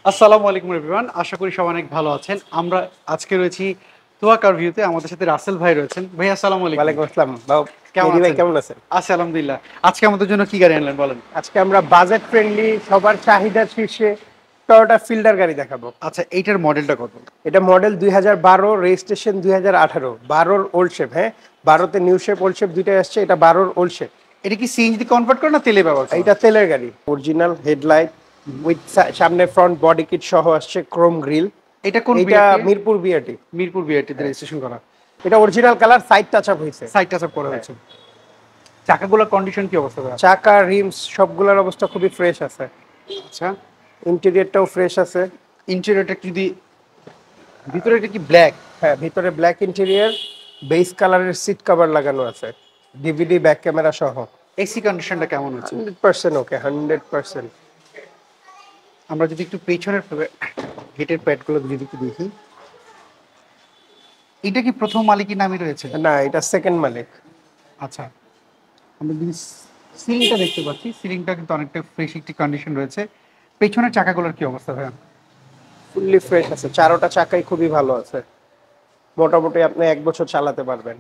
আসসালামু আলাইকুম এভরিওয়ান, আশা করি সবাই অনেক ভালো আছেন। আমরা আজকে রয়েছি তোয়া কার ভিউতে। আমাদের সাথে রাসেল ভাই রয়েছেন। ভাই আসসালামু আলাইকুম, ওয়ালাইকুম আসসালাম। কেমন মেহেদী ভাই আছেন? কেমন আছেন? আছি আলহামদুলিল্লাহ। আজকে আমাদের জন্য কি গাড়ি আনলেন বলেন? আজকে আমরা বাজেট ফ্রেন্ডলি সবার চাহিদার শীর্ষে টয়োটা ফিল্ডার গাড়ি দেখাবো। আচ্ছা, এইটার মডেলটা কত? এটা মডেল 2012, রেজিস্ট্রেশন 2018। 12-র ওল্ড শেপ, হ্যাঁ 12তে নিউ শেপ ওল্ড শেপ দুইটাই আসছে, এটা 12-র ওল্ড শেপ। এটা কি সিএনজি কনভার্ট করে না তেলে ব্যবহার করে? এটা তেলের গাড়ি, অরিজিনাল হেডলাইট উইথ সামনে ফ্রন্ট বডি কিট সহ আসছে, ক্রোম গ্রিল। এটা কোন এটা বিআরটি? মিরপুর বিআরটি। মিরপুর বিআরটিতে রেজিস্ট্রেশন করা। এটা original colour, side touch up হয়েছে। সাইড টাচ আপ করা হয়েছে। চাকাগুলোর কন্ডিশন কি অবস্থা ভাই? চাকা, রিমস সবগুলোর অবস্থা খুবই ফ্রেশ আছে। আচ্ছা, ইন্টেরিয়রটাও ফ্রেশ আছে। ইন্টেরিয়রটা যদি ভিতরে, এটা কি ব্ল্যাক? হ্যাঁ, ভিতরে ব্ল্যাক ইন্টেরিয়র, বেস কালারের সিট কভার লাগানো আছে, ডিভিডি ব্যাক ক্যামেরা সহ। এসি কন্ডিশনটা কেমন আছে? 100% ওকে, 100%। আমরা যদি একটু পেছনের গেটের প্যাডগুলো যদি একটু দেখি, এটা কি প্রথম মালিকের নামে রয়েছে? না, এটা সেকেন্ড মালিক। আচ্ছা, আমরা যদি সিলিংটা দেখতে পাচ্ছি, সিলিংটা কিন্তু অনেকটা ফ্রেশ একটি কন্ডিশন রয়েছে। পেছনের চাকাগুলোর কি অবস্থা ভাইয়া? ফুললি ফ্রেশ আছে, চারোটা চাকাই খুবই ভালো আছে, মোটামুটি আপনি 1 বছর চালাতে পারবেন।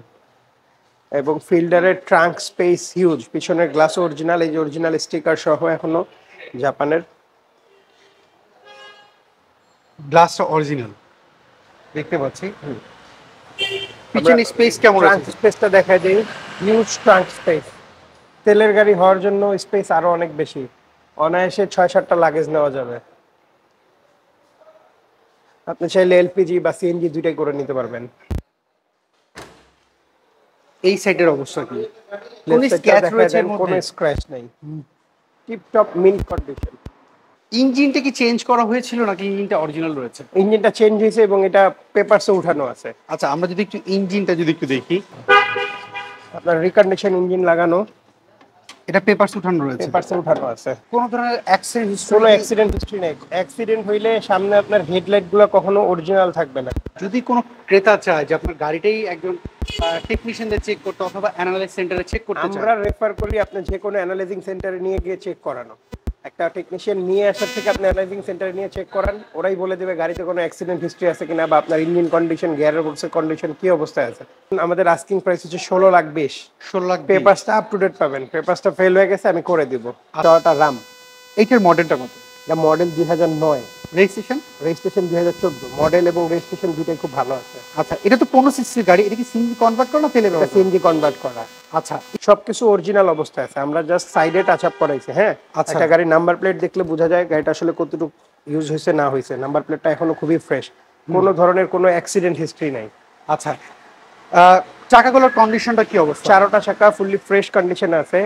এবং ফিল্ডারের ট্রাঙ্ক স্পেস হিউজ, পিছনের গ্লাস অরিজিনাল, এই যে অরিজিনাল স্টিকার সহ এখনো জাপানের। গ্লাসটা অরিজিনাল দেখতে পাচ্ছি। পিছনে স্পেস কেমন ট্রাঙ্ক আছে? স্পেসটা দেখায় দিই, হিউজ ট্রাঙ্ক স্পেস। তেলের গাড়ি হওয়ার জন্য স্পেস আরো অনেক বেশি, অনায়াসে 6-7টা লাগেজ নেওয়া যাবে। আপনি চাইলে এলপিজি বা সিএনজি দুইটাই করে নিতে পারবেন। এই সাইডের অবস্থা কি? কোন লেফট সাইডটা স্ক্র্যাচ দেখা রয়েছে দেন, এর কোনো মধ্যে? স্ক্র্যাচ নেই, টিপ টপ মিন্ট কন্ডিশন। ইঞ্জিনটা কি চেঞ্জ করা হয়েছিল নাকি ইঞ্জিনটা অরিজিনাল রয়েছে? ইঞ্জিনটা চেঞ্জ হয়েছে এবং এটা পেপারসে উঠানো আছে। আচ্ছা, আমরা যদি একটু ইঞ্জিনটা যদি একটু দেখি, আপনার রিকন্ডিশন ইঞ্জিন লাগানো, এটা পেপারস উঠানো রয়েছে। পেপারসে উঠানো আছে। কোনো ধরনের অ্যাক্সিডেন্ট কোনো হিস্টরি? অ্যাক্সিডেন্ট হিস্ট্রি নেই। অ্যাক্সিডেন্ট হইলে সামনে আপনার হেডলাইট গুলো কখনো অরিজিনাল থাকবে না। যদি কোনো ক্রেতা চায় যে আপনার গাড়িটাই একজন টেকনিশিয়ানদের চেক করতে অথবা অ্যানালাইজ সেন্টারে চেক করতে চায়, আমরা রেফার করি আপনি যে কোনো অ্যানালাইজিং সেন্টারে নিয়ে গিয়ে চেক করানো। একটা টেকনিশিয়ান নিয়ে আসার থেকে আপনি অ্যানালাইজিং সেন্টারে নিয়ে চেক করান, ওরাই বলে দেবে গাড়িতে কোনো অ্যাক্সিডেন্ট হিস্ট্রি আছে কিনা বা আপনার ইঞ্জিন কন্ডিশন, গিয়ার বক্সের কন্ডিশন কি অবস্থায় আছে। আমাদের আস্কিং প্রাইস হচ্ছে 16,20,000। 16 লাখ। পেপারসটা আপ টু ডেট পাবেন, পেপারসটা ফেল হয়ে গেছে আমি করে দিব। টয়োটা রাম, এইটার মডেলটা কত? এটা মডেল 2009, রেজিস্ট্রেশন? রেজিস্ট্রেশন 2014। মডেল এবং রেজিস্ট্রেশন দুটোই খুব ভালো আছে। আচ্ছা, এটা তো 15 সিসির গাড়ি, এটা কি সিএনজি কনভার্ট করা না তেলে এটা ব্যবহার করা? সিএনজি কনভার্ট করা। আচ্ছা সবকিছু অরিজিনাল অবস্থায় আছে, আমরা জাস্ট সাইডে টাচ আপ করাইছি। হ্যাঁ, আচ্ছা। একটা গাড়ির নাম্বার প্লেট দেখলে বোঝা যায় গাড়িটা আসলে কতটুকু ইউজ হয়েছে না হয়েছে। নাম্বার প্লেটটা এখনো খুবই ফ্রেশ, কোনো ধরনের কোনো অ্যাক্সিডেন্ট হিস্ট্রি নাই। আচ্ছা, চাকাগুলোর কন্ডিশনটা কি অবস্থা? চারোটা চাকা ফুললি ফ্রেশ কন্ডিশনে আছে,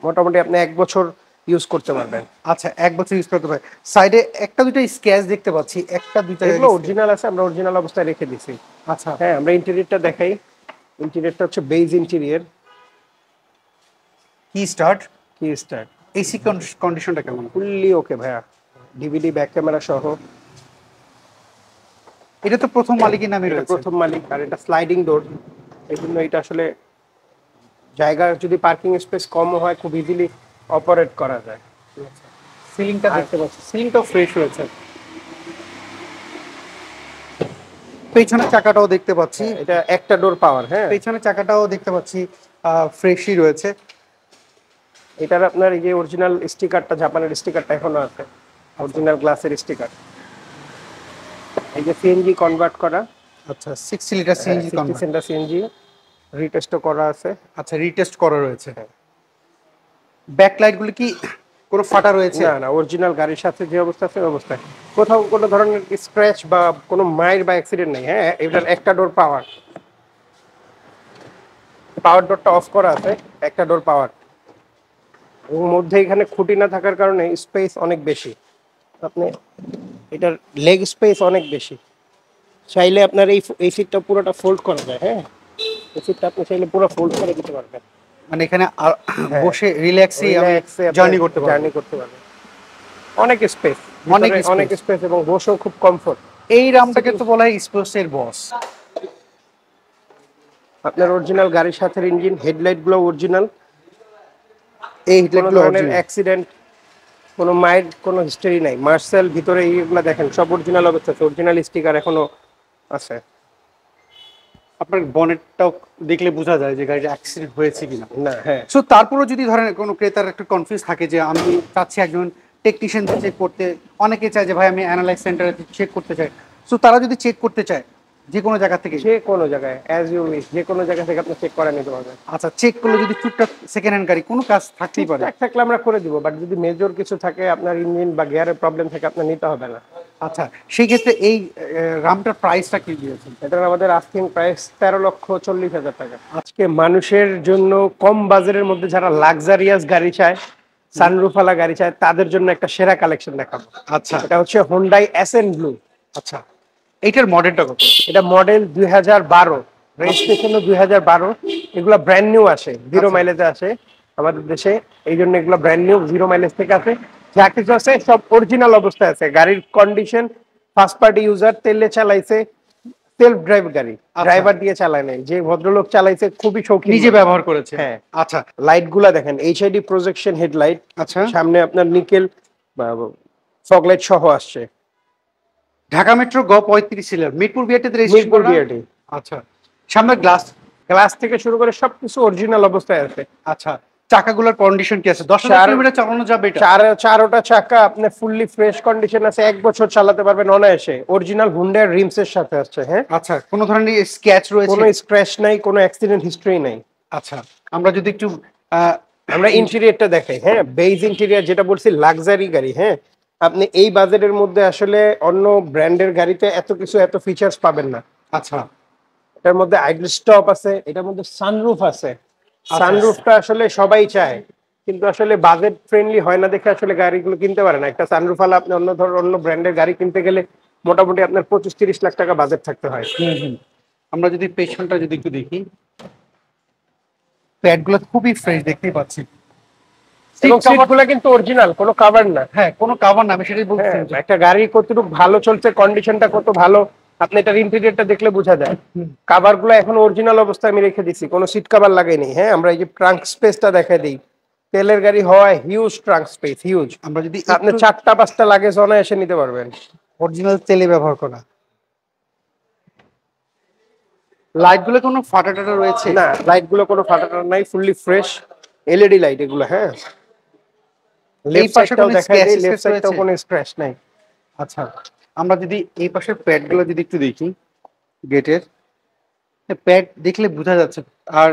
মোটামুটি আপনি 1 বছর ইউজ করতে পারবেন। আচ্ছা, 1 বছর ইউজ করতে পারে। সাইডে একটা দুটো স্ক্র্যাচ দেখতে পাচ্ছি, একটা দুইটা এগুলো অরিজিনাল আছে, আমরা অরিজিনাল অবস্থায় রেখে দিছি। আচ্ছা, হ্যাঁ, আমরা ইন্টেরিয়রটা দেখাই। ইন্টেরিয়রটা হচ্ছে বেজ ইন্টেরিয়র, কি স্টার্ট, কি স্টার্ট, এসি কন্ডিশনটা কেমন? ফুললি ওকে ভাইয়া, ডিভিডি ব্যাক ক্যামেরা সহ। এটা তো প্রথম মালিকের নামে এটা রয়েছে। প্রথম মালিক, আর এটা স্লাইডিং ডোর, এই জন্য এটা আসলে জায়গা যদি পার্কিং স্পেস কম হয় খুব ইজিলি অপারেট করা যায়। সিলিংটা দেখতে পাচ্ছি, সিলিংটাও ফ্রেশ রয়েছে। পেছনের চাকাটাও দেখতে পাচ্ছি, এটা একটা ডোর পাওয়ার। হ্যাঁ, পেছনের চাকাটাও দেখতে পাচ্ছি ফ্রেশই রয়েছে। এটার আপনার এই যে অরিজিনাল স্টিকারটা, জাপানের স্টিকারটা এখনো আছে, অরিজিনাল গ্লাসের স্টিকার। এই যে সিএনজি কনভার্ট করা। আচ্ছা, 60 litre CNG 60 convert. Centre CNG রিটেস্টও করা আছে। আচ্ছা, রিটেস্ট করা রয়েছে। ব্যাকলাইটগুলো কি কোনো ফাটা রয়েছে? না না, অরিজিনাল গাড়ির সাথে যে অবস্থা আছে ওই অবস্থায়, কোথাও কোনো ধরনের স্ক্র্যাচ বা কোনো মাইর বা অ্যাক্সিডেন্ট নেই। হ্যাঁ, এটার একটা ডোর পাওয়ার, পাওয়ার ডোরটা অফ করা আছে, একটা ডোর পাওয়ার। এবং মধ্যে এখানে খুঁটি না থাকার কারণে স্পেস অনেক বেশি, আপনি এটার লেগ স্পেস অনেক বেশি। চাইলে আপনার এই সিটটা পুরোটা ফোল্ড করা যায়। হ্যাঁ, এই সিটটা আপনি চাইলে পুরো ফোল্ড করে দিতে পারবেন, মানে এখানে বসে রিল্যাক্সে জার্নি করতে পারবেন। অনেক স্পেস, অনেক স্পেস এবং বসেও খুব কমফোর্ট। এই রামটাকে তো বলা হয় স্পেসের বস। আপনার অরিজিনাল গাড়ির সাথে ইঞ্জিন, হেডলাইট গুলো অরিজিনাল, এই কোনো হেডলাইটগুলো ধরনের অরিজিনাল। অ্যাক্সিডেন্ট কোনো মায়ের কোনো হিস্টরি নাই। মার্সেল ভিতরে এইগুলা দেখেন সব অরিজিনাল অবস্থা আছে, অরিজিনাল স্টিকার এখনো আছে। আপনার বনেটটাও দেখলে বোঝা যায় যে গাড়িটা অ্যাক্সিডেন্ট হয়েছে কিনা। না হ্যাঁ, সো তারপরেও যদি ধরেন কোনো ক্রেতার একটু কনফিউজ থাকে যে আমি চাচ্ছি একজন টেকনিশিয়ান চেক করতে, অনেকে চায় যে ভাই আমি অ্যানালাইজ সেন্টারে চেক করতে চাই, সো তারা যদি চেক করতে চায় যে কোনো জায়গা থেকে, যে কোনো জায়গায় অ্যাজ ইউ উইশ, যে কোনো জায়গা থেকে আপনি চেক করে নিতে পারবেন। আচ্ছা চেক করলে যদি টুকটাক সেকেন্ড হ্যান্ড গাড়ি কোনো কাজ থাকতেই পারে। টুকটাক থাকলে আমরা করে দিব, বাট যদি মেজর কিছু থাকে, আপনার ইঞ্জিন বা গিয়ারের প্রবলেম থাকে, আপনার নিতে হবে না। আচ্ছা সেই ক্ষেত্রে এই রামটার প্রাইসটা কি দিয়েছেন? এটার আমাদের আস্কিং প্রাইস 13,40,000 টাকা। আজকে মানুষের জন্য কম বাজারের মধ্যে যারা লাক্সারিয়াস গাড়ি চায়, সানরুফওয়ালা গাড়ি চায়, তাদের জন্য একটা সেরা কালেকশন দেখাবো। আচ্ছা এটা হচ্ছে হোন্ডাই এসএন ব্লু। আচ্ছা এইটার মডেলটা কত? এটা মডেল 2012, রেজিস্ট্রেশনও 2012। এগুলো ব্র্যান্ড নিউ আসে, 0 মাইলেজে আসে আমাদের দেশে, এই জন্য এগুলো ব্র্যান্ড নিউ 0 মাইলেজ থেকে আসে। যা কিছু আছে সব অরিজিনাল অবস্থায় আছে। গাড়ির কন্ডিশন, ফার্স্ট পার্টি ইউজার, তেলে চালাইছে, সেলফ ড্রাইভ গাড়ি, ড্রাইভার দিয়ে চালায় নাই। যে ভদ্রলোক চালাইছে খুবই শৌখিন, নিজে ব্যবহার করেছে। হ্যাঁ। আচ্ছা লাইট গুলা দেখেন, এইচআইডি প্রজেকশন হেডলাইট, আচ্ছা সামনে আপনার নিকেল ফগলাইট সহ আসছে। ঢাকা মেট্রো গ 35 সিলার মিরপুর বিআরটিতে রেজিস্ট্রেশন মিরপুর করা। বিআরটি। আচ্ছা সামনে গ্লাস, গ্লাস থেকে শুরু করে সবকিছু অরিজিনাল অবস্থায় আছে। আচ্ছা চাকাগুলোর কন্ডিশন কি আছে? 10,000 কিলোমিটার চালানো যাবে এটা? চারোটা চাকা আপনি ফুললি ফ্রেশ কন্ডিশন আছে, 1 বছর চালাতে পারবেন অনায়াসে। অরিজিনাল হুন্ডার রিমস এর সাথে আসছে। হ্যাঁ, আচ্ছা কোনো ধরনের স্ক্র্যাচ রয়েছে? কোনো স্ক্র্যাচ নাই, কোনো অ্যাক্সিডেন্ট হিস্টরি নাই। আচ্ছা আমরা যদি একটু আমরা ইন্টেরিয়রটা দেখাই। হ্যাঁ, বেজ ইন্টেরিয়র, যেটা বলছি লাক্সারি গাড়ি। হ্যাঁ, আপনি এই বাজেটের মধ্যে আসলে অন্য ব্র্যান্ডের গাড়িতে এত কিছু, এত ফিচার্স পাবেন না। আচ্ছা এটার মধ্যে আইডল স্টপ আছে, এটার মধ্যে সানরুফ আছে। সানরুফটা আসলে সবাই চায়, কিন্তু আসলে বাজেট ফ্রেন্ডলি হয় না দেখে আসলে গাড়িগুলো কিনতে পারে না। একটা সানরুফ আলা আপনি অন্য ব্র্যান্ডের গাড়ি কিনতে গেলে মোটামুটি আপনার 25-30 লাখ টাকা বাজেট থাকতে হয়। আমরা যদি পেছনটা যদি একটু দেখি, প্যাডগুলো খুবই ফ্রেশ দেখতেই পাচ্ছি, এবং সিটগুলো কিন্তু অরিজিনাল, কোনো কভার না। হ্যাঁ কোনো কাভার না, আমি সেটাই বলছি। একটা গাড়ি কতটুকু ভালো চলছে, কন্ডিশনটা কত ভালো, আপনি এটার ইন্টেরিয়রটা দেখলে বোঝা যায়। কাভার গুলো এখন অরিজিনাল অবস্থায় আমি রেখে দিছি, কোনো সিট কাভার লাগাইনি। হ্যাঁ, আমরা এই যে ট্রাঙ্ক স্পেসটা দেখাই দিই, তেলের গাড়ি হয়, হিউজ ট্রাঙ্ক স্পেস, হিউজ। আমরা যদি আপনি 4টা-5টা লাগেজ অনায়াসে নিতে পারবেন। অরিজিনাল তেলে ব্যবহার করা। লাইটগুলো কোনো ফাটা টাটা রয়েছে? না, লাইট গুলো কোনো ফাটাটা নাই, ফুললি ফ্রেশ এলইডি লাইট এগুলো। হ্যাঁ, লেফট সাইডটাও দেখাই দিই, লেফট সাইডটাও কোনো স্ক্র্যাচ নাই। আচ্ছা আমরা যদি এই পাশের প্যাডগুলো যদি একটু দেখি, গেটের প্যাড দেখলে বোঝা যাচ্ছে। আর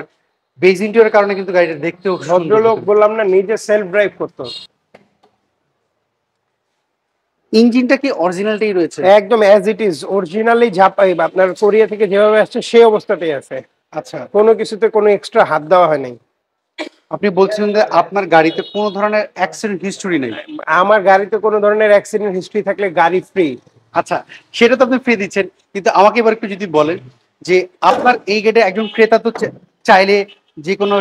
বেজ ইন্টেরিয়রের কারণে কিন্তু গাড়িটা দেখতেও ভদ্রলোক বললাম না, নিজে সেলফ ড্রাইভ করতো। ইঞ্জিনটা কি অরিজিনালটাই রয়েছে? একদম অ্যাজ ইট ইজ, অরিজিনালি ঝাপাই, আপনার কোরিয়া থেকে যেভাবে আসছে সেই অবস্থাতেই আছে। আচ্ছা কোনো কিছুতে কোনো এক্সট্রা হাত দেওয়া হয় নাই। আপনি বলছিলেন যে আপনার গাড়িতে কোনো ধরনের অ্যাক্সিডেন্ট হিস্টোরি নেই। আমার গাড়িতে কোনো ধরনের অ্যাক্সিডেন্ট হিস্ট্রি থাকলে গাড়ি ফ্রি। আচ্ছা সেটা তো আপনি ফ্রি দিচ্ছেন, কিন্তু আমাকে এবার একটু যদি বলেন যে আপনার এই গেটে একজন ক্রেতা তো চাইলে যে কোনো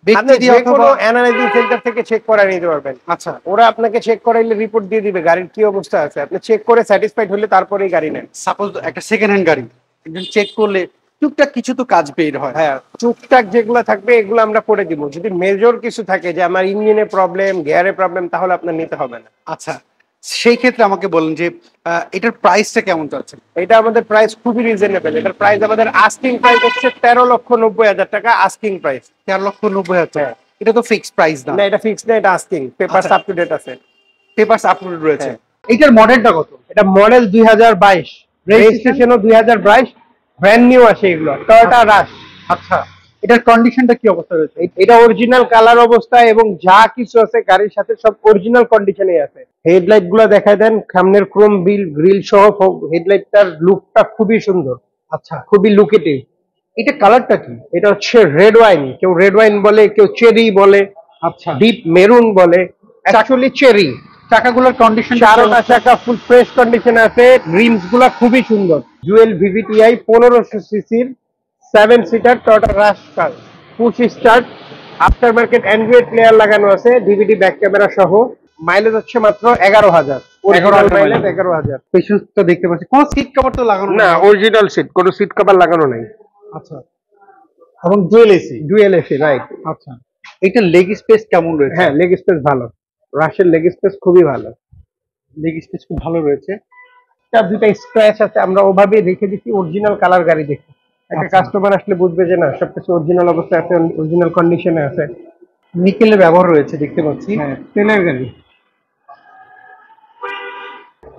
ব্যক্তি দিয়ে কোনো অ্যানালাইজিং সেন্টার থেকে চেক করে নিতে পারবেন। আচ্ছা ওরা আপনাকে চেক করাইলে রিপোর্ট দিয়ে দিবে গাড়ির কি অবস্থা আছে, আপনি চেক করে স্যাটিসফাইড হলে তারপরেই গাড়ি নেন। সাপোজ একটা সেকেন্ড হ্যান্ড গাড়ি একজন চেক করলে টুকটাক কিছু তো কাজ বের হয়। হ্যাঁ, টুকটাক যেগুলো থাকবে এগুলো আমরা করে দিব। যদি মেজর কিছু থাকে যে আমার ইঞ্জিনে প্রবলেম, গিয়ারে প্রবলেম, তাহলে আপনার নিতে হবে না। আচ্ছা সেই ক্ষেত্রে আমাকে বলেন যে এটার প্রাইসটা কেমন যাচ্ছে? এটা আমাদের প্রাইস খুবই রিজনেবল। এটার প্রাইস আমাদের আস্কিং প্রাইস হচ্ছে 13,90,000 টাকা, আস্কিং প্রাইস। 13,90,000। এটা তো ফিক্সড প্রাইস না? না, এটা ফিক্সড না, এটা asking. Papers up to date আছে, পেপারস আপলোড রয়েছে। হ্যাঁ। এটার মডেলটা কত? এটা মডেল 2022, রেজিস্ট্রেশনও 2022, ব্র্যান্ড নিউ আছে এগুলো, টয়োটা রাশ। আচ্ছা এটার কন্ডিশনটা কি অবস্থা রয়েছে? এটা অরিজিনাল কালার অবস্থায় এবং যা কিছু আছে গাড়ির সাথে সব অরিজিনাল কন্ডিশনে আছে। হেডলাইট গুলো দেখায় দেন, সামনের ক্রোম গ্রিল সহ হেডলাইটটার লুকটা খুবই সুন্দর। আচ্ছা খুবই লুকেটিভ। এটা কালারটা কি? এটা হচ্ছে রেড ওয়াইন, কেউ রেড ওয়াইন বলে, কেউ চেরি বলে, আচ্ছা ডিপ মেরুন বলে, অ্যাকচুয়ালি চেরি। চাকাগুলোর কন্ডিশন? চারোটা চাকা ফুল ফ্রেশ কন্ডিশনে আছে, রিমস গুলা খুবই সুন্দর। জুয়েল ভিভিটিআই 1500 সিসির 7 seater Toyota Rush car, push start, after market android player লাগানো আছে, ডিভিডি ব্যাক ক্যামেরা সহ। মাইলেজ হচ্ছে মাত্র 11,000। Original mileage 11,000। পেছনটা দেখতে পাচ্ছি কোনো সিট কভার তো লাগানো না, অরিজিনাল সিট, কোনো সিট কভার লাগানো নাই। আচ্ছা এবং dual AC? Dual AC, right. আচ্ছা এটা লেগ স্পেস কেমন রয়েছে? হ্যাঁ, লেগ স্পেস ভালো। রাশের লেগ স্পেস খুবই ভালো। লেগ স্পেস খুব ভালো রয়েছে। চার দুইটা স্ক্র্যাচ আছে, আমরা ওভাবে রেখে দিচ্ছি অরিজিনাল কালার গাড়ি দেখে। একটা আচ্ছা, কাস্টমার আসলে বুঝবে যে না সবকিছু অরিজিনাল অবস্থায় আছে, অরিজিনাল কন্ডিশনে আছে। নিকেলের ব্যবহার রয়েছে দেখতে পাচ্ছি। হ্যাঁ, তেলের গাড়ি।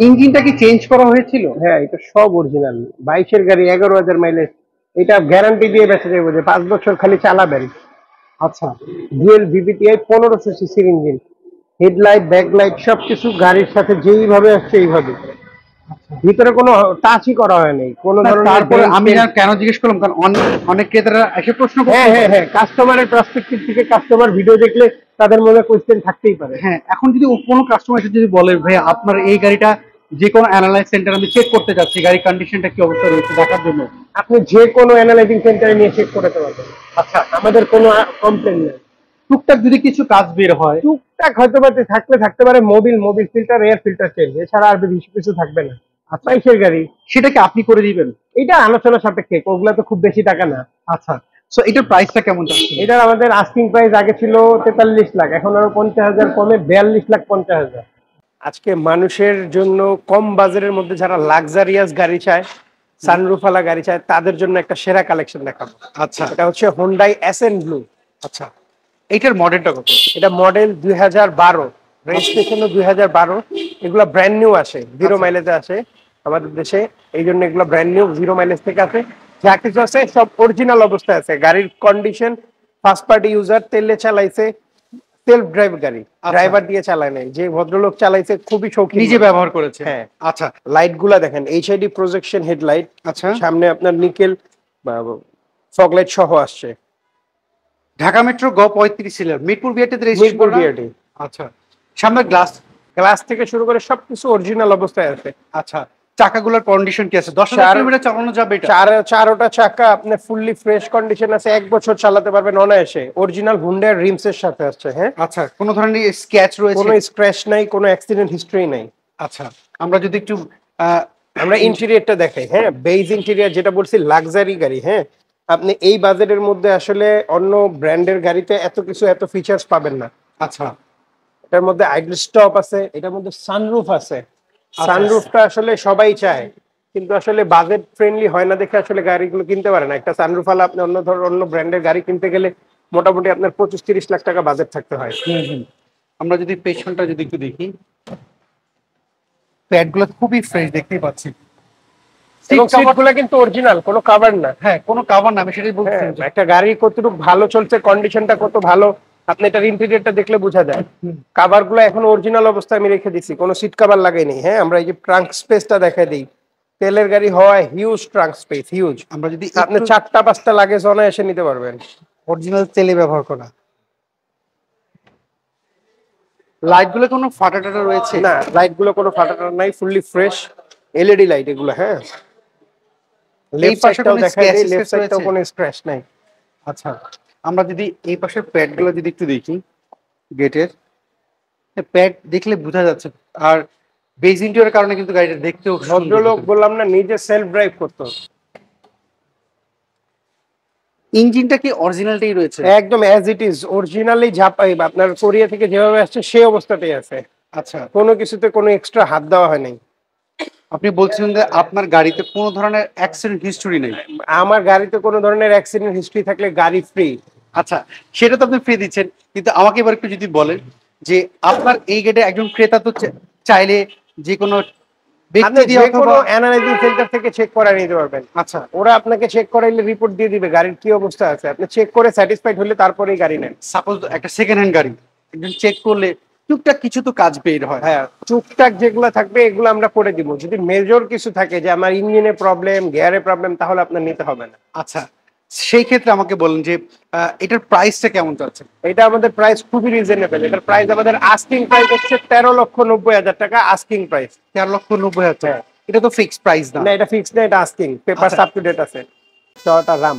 ইঞ্জিনটা কি চেঞ্জ করা হয়েছিল? হ্যাঁ, এটা সব অরিজিনাল। 22-এর গাড়ি, 11,000 মাইলেজ। এটা গ্যারান্টি দিয়ে বেঁচে যাবে যে 5 বছর খালি চালাবেন। আচ্ছা, ডুয়েল ভিভিটিআই 1500 সিসির ইঞ্জিন। হেডলাইট, ব্যাকলাইট সবকিছু গাড়ির সাথে যেইভাবে আসছে এইভাবে। ভিতরে কোনো টাচই করা হয়নি, কোনো না ধরনের তারপরে dent আমি টেন্ট। কেন জিজ্ঞেস করলাম, কারণ অনেক অনেক ক্রেতারা এসে প্রশ্ন হ্যাঁ করতে হ্যাঁ হ্যাঁ, কাস্টমারের পার্সপেক্টিভ থেকে কাস্টমার ভিডিও দেখলে তাদের মনে কোয়েশ্চেন থাকতেই পারে। হ্যাঁ, এখন যদি কোনো কাস্টমার এসে যদি বলে ভাই আপনার এই গাড়িটা যে কোনো অ্যানালাইজ সেন্টার আমি চেক করতে যাচ্ছি, গাড়ির কন্ডিশনটা কি অবস্থা রয়েছে দেখার জন্য। আপনি যে কোনো অ্যানালাইজিং সেন্টারে নিয়ে চেক করতে পারবেন। আচ্ছা, আমাদের কোনো কমপ্লেন নেই। টুকটাক যদি কিছু কাজ বের হয়, টুকটাক হয়তো বা থাকতে পারে, Mobil filter, air filter change, এছাড়া আর বেশি কিছু থাকবে না। আচ্ছা 22-এর গাড়ি। সেটা কি আপনি করে দিবেন? এটা আলোচনা সাপেক্ষে, ওগুলা তো খুব বেশি টাকা না। আচ্ছা, সো এটার প্রাইসটা কেমন যাচ্ছে? এটার আমাদের আস্কিং প্রাইস আগে ছিল 43 লাখ, এখন আরো 50,000 কমে 42,50,000। আজকে মানুষের জন্য কম বাজারের মধ্যে যারা লাক্সারিয়াস গাড়ি চায়, সানরুফওয়ালা গাড়ি চায়, তাদের জন্য একটা সেরা কালেকশন দেখাবো। আচ্ছা এটা হচ্ছে হোন্ডাই এসএন ব্লু। আচ্ছা, এইটার মডেলটা কত? এটা মডেল 2012, রেজিস্ট্রেশনও 2012। এগুলো ব্র্যান্ড নিউ আসে, 0 মাইলেজে আসে আমাদের দেশে। এই জন্য এগুলো ব্র্যান্ড নিউ, 0 মাইলেজ থেকে আসে। যা কিছু আছে সব অরিজিনাল অবস্থায় আছে। গাড়ির কন্ডিশন, ফার্স্ট পার্টি ইউজার, তেলে চালাইছে, সেলফ ড্রাইভ গাড়ি, ড্রাইভার দিয়ে চালায় নাই। যে ভদ্রলোক চালাইছে খুবই শৌখিন, নিজে ব্যবহার করেছে। হ্যাঁ। আচ্ছা লাইট গুলা দেখেন, এইচআইডি প্রজেকশন হেডলাইট, আচ্ছা, সামনে আপনার নিকেল ফগ লাইট সহ আসছে। ঢাকা মেট্রো গ 35 ছিল, মিরপুর বিআরটিতে রেজিস্ট্রেশন মিরপুর করা। বিআরটি। আচ্ছা, সামনে গ্লাস। গ্লাস থেকে শুরু করে সবকিছু অরিজিনাল অবস্থায় আছে। আচ্ছা, চাকাগুলোর কন্ডিশন কি আছে? 10,000 চার- কিলোমিটার চালানো যাবে এটা? চারোটা চাকা আপনার ফুললি ফ্রেশ কন্ডিশন আছে, 1 বছর চালাতে পারবেন অনায়াসে। অরিজিনাল হুন্ডার রিমস এর সাথে আসছে। হ্যাঁ, আচ্ছা, কোনো ধরনের স্ক্র্যাচ রয়েছে? কোনো স্ক্র্যাচ নাই, কোনো অ্যাক্সিডেন্ট হিস্ট্রি নাই। আচ্ছা, আমরা যদি একটু আমরা ইন্টেরিয়রটা দেখাই। হ্যাঁ, বেজ ইন্টেরিয়র, যেটা বলছি লাক্সারি গাড়ি। হ্যাঁ, আপনি এই বাজেটের মধ্যে আসলে অন্য ব্র্যান্ডের গাড়িতে এত কিছু, এত ফিচার্স পাবেন না। আচ্ছা এটার মধ্যে আইডল স্টপ আছে, এটার মধ্যে সানরুফ আছে। সানরুফটা আসলে সবাই চায়, কিন্তু আসলে বাজেট ফ্রেন্ডলি হয় না দেখে আসলে গাড়িগুলো কিনতে পারে না। একটা সানরুফ আলা আপনি অন্য ব্র্যান্ডের গাড়ি কিনতে গেলে মোটামুটি আপনার 25-30 লাখ টাকা বাজেট থাকতে হয়। আমরা যদি পেছনটা যদি একটু দেখি, প্যাডগুলো খুবই ফ্রেশ দেখতেই পাচ্ছি। এবং সিটগুলো কিন্তু অরিজিনাল, কোনো কভার না। হ্যাঁ, কোনো কাভার না, আমি সেটাই বলছি। হ্যাঁ, একটা গাড়ি কতটুকু ভালো চলছে, কন্ডিশনটা কত ভালো, আপনি এটার ইন্টেরিয়রটা দেখলে বোঝা যায়। কাভার গুলো এখন অরিজিনাল অবস্থায় আমি রেখে দিচ্ছি, কোনো সিট কাভার লাগাইনি। হ্যাঁ, আমরা এই যে ট্রাঙ্ক স্পেসটা দেখাই দিই, তেলের গাড়ি হয় হিউজ ট্রাঙ্ক স্পেস, হিউজ। আমরা যদি আপনি 4টা-5টা লাগেজ অনায়াসে নিতে পারবেন। অরিজিনাল তেলে ব্যবহার করা। লাইটগুলো কোনো ফাটা টাটা রয়েছে? না, লাইট গুলো কোনো ফাটাটা নাই, ফুললি ফ্রেশ এলইডি লাইট এগুলো। হ্যাঁ, এই লেফট পাশে সাইডটাও কোনো দেখাই দিই, লেফট স্ক্র্যাচ সাইডটাও রয়েছে? কোনো স্ক্র্যাচ নাই। আচ্ছা, আমরা যদি এই পাশের প্যাডগুলো যদি একটু দেখি, গেটের প্যাড দেখলে বোঝা যাচ্ছে। আর বেজ ইন্টেরিয়রের কারণে কিন্তু গাড়িটা দেখতেও সুন্দর। ভদ্রলোক বললাম না, নিজে সেলফ ড্রাইভ করতো। ইঞ্জিনটা কি অরিজিনালটাই রয়েছে? একদম অ্যাজ ইট ইজ, অরিজিনালি ঝাপাই, আপনার কোরিয়া থেকে যেভাবে আসছে সেই অবস্থাতেই আছে। আচ্ছা, কোনো কিছুতে কোনো এক্সট্রা হাত দেওয়া হয় নাই। আপনি বলছেন যে আপনার গাড়িতে কোনো ধরনের অ্যাক্সিডেন্ট হিস্টোরি নেই? আমার গাড়িতে কোনো ধরনের অ্যাক্সিডেন্ট হিস্ট্রি থাকলে গাড়ি ফ্রি। আচ্ছা, সেটা তো আপনি ফ্রি দিচ্ছেন, কিন্তু আমাকে এবার একটু যদি বলেন যে আপনার এই গেটে একজন ক্রেতা তো চাইলে যে কোনো ব্যক্তি আপনি দিয়ে যে অথবা কোনো অ্যানালাইজিং সেন্টার থেকে চেক করে নিতে পারবেন। আচ্ছা ওরা আপনাকে চেক করাইলে রিপোর্ট দিয়ে দিবে গাড়ির কি অবস্থা আছে। আপনি চেক করে স্যাটিসফাইড হলে তারপরেই গাড়ি নেন। সাপোজ একটা সেকেন্ড হ্যান্ড গাড়ি একজন চেক করলে টুকটাক কিছু তো কাজ বের হয়। হ্যাঁ, টুকটাক যেগুলো থাকবে এগুলো আমরা করে দিব। যদি মেজর কিছু থাকে যে আমার ইঞ্জিনে প্রবলেম, গিয়ারে প্রবলেম, তাহলে আপনার নিতে হবে না। আচ্ছা, সেই ক্ষেত্রে আমাকে বলেন যে এটার প্রাইসটা কেমন যাচ্ছে? এটা আমাদের প্রাইস খুবই রিজনেবল। এটার প্রাইস আমাদের আস্কিং প্রাইস হচ্ছে 13,90,000 টাকা, আস্কিং প্রাইস। 13,90,000। এটা তো ফিক্সড প্রাইস না? না, এটা ফিক্সড না, এটা asking. Papers up to date আছে। টয়োটা রাম,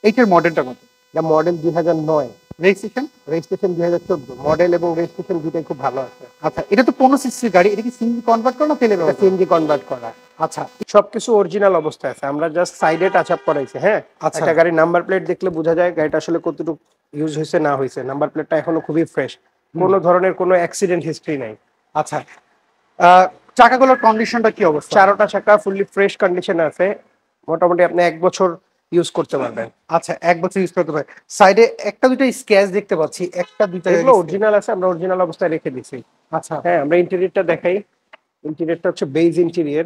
এইটার মডেলটা কত? এটা মডেল 2009, রেজিস্ট্রেশন? রেজিস্ট্রেশন 2014। মডেল এবং রেজিস্ট্রেশন দুটোই খুব ভালো আছে। আচ্ছা, এটা তো 15 সিসির গাড়ি, এটা কি সিএনজি কনভার্ট করা না তেলে এটা ব্যবহার? সিএনজি কনভার্ট করা। আচ্ছা সবকিছু অরিজিনাল অবস্থায় আছে, আমরা জাস্ট সাইডে টাচ আপ করাইছি। হ্যাঁ, আচ্ছা। একটা গাড়ির নাম্বার প্লেট দেখলে বোঝা যায় গাড়িটা আসলে কতটুকু ইউজ হয়েছে না হয়েছে। নাম্বার প্লেটটা এখনো খুবই ফ্রেশ। কোনো ধরনের কোনো অ্যাক্সিডেন্ট হিস্ট্রি নাই। আচ্ছা, চাকাগুলোর কন্ডিশনটা কি অবস্থা? চারোটা চাকা ফুললি ফ্রেশ কন্ডিশনে আছে, মোটামুটি আপনি 1 বছর ইউজ করতে পারবেন। আচ্ছা, 1 বছর ইউজ করতে পারে। সাইডে একটা দুটো স্ক্র্যাচ দেখতে পাচ্ছি, একটা দুইটা এগুলো অরিজিনাল আছে, আমরা অরিজিনাল অবস্থায় রেখে দিছি। আচ্ছা, হ্যাঁ, আমরা ইন্টেরিয়রটা দেখাই। ইন্টেরিয়রটা হচ্ছে বেজ ইন্টেরিয়র,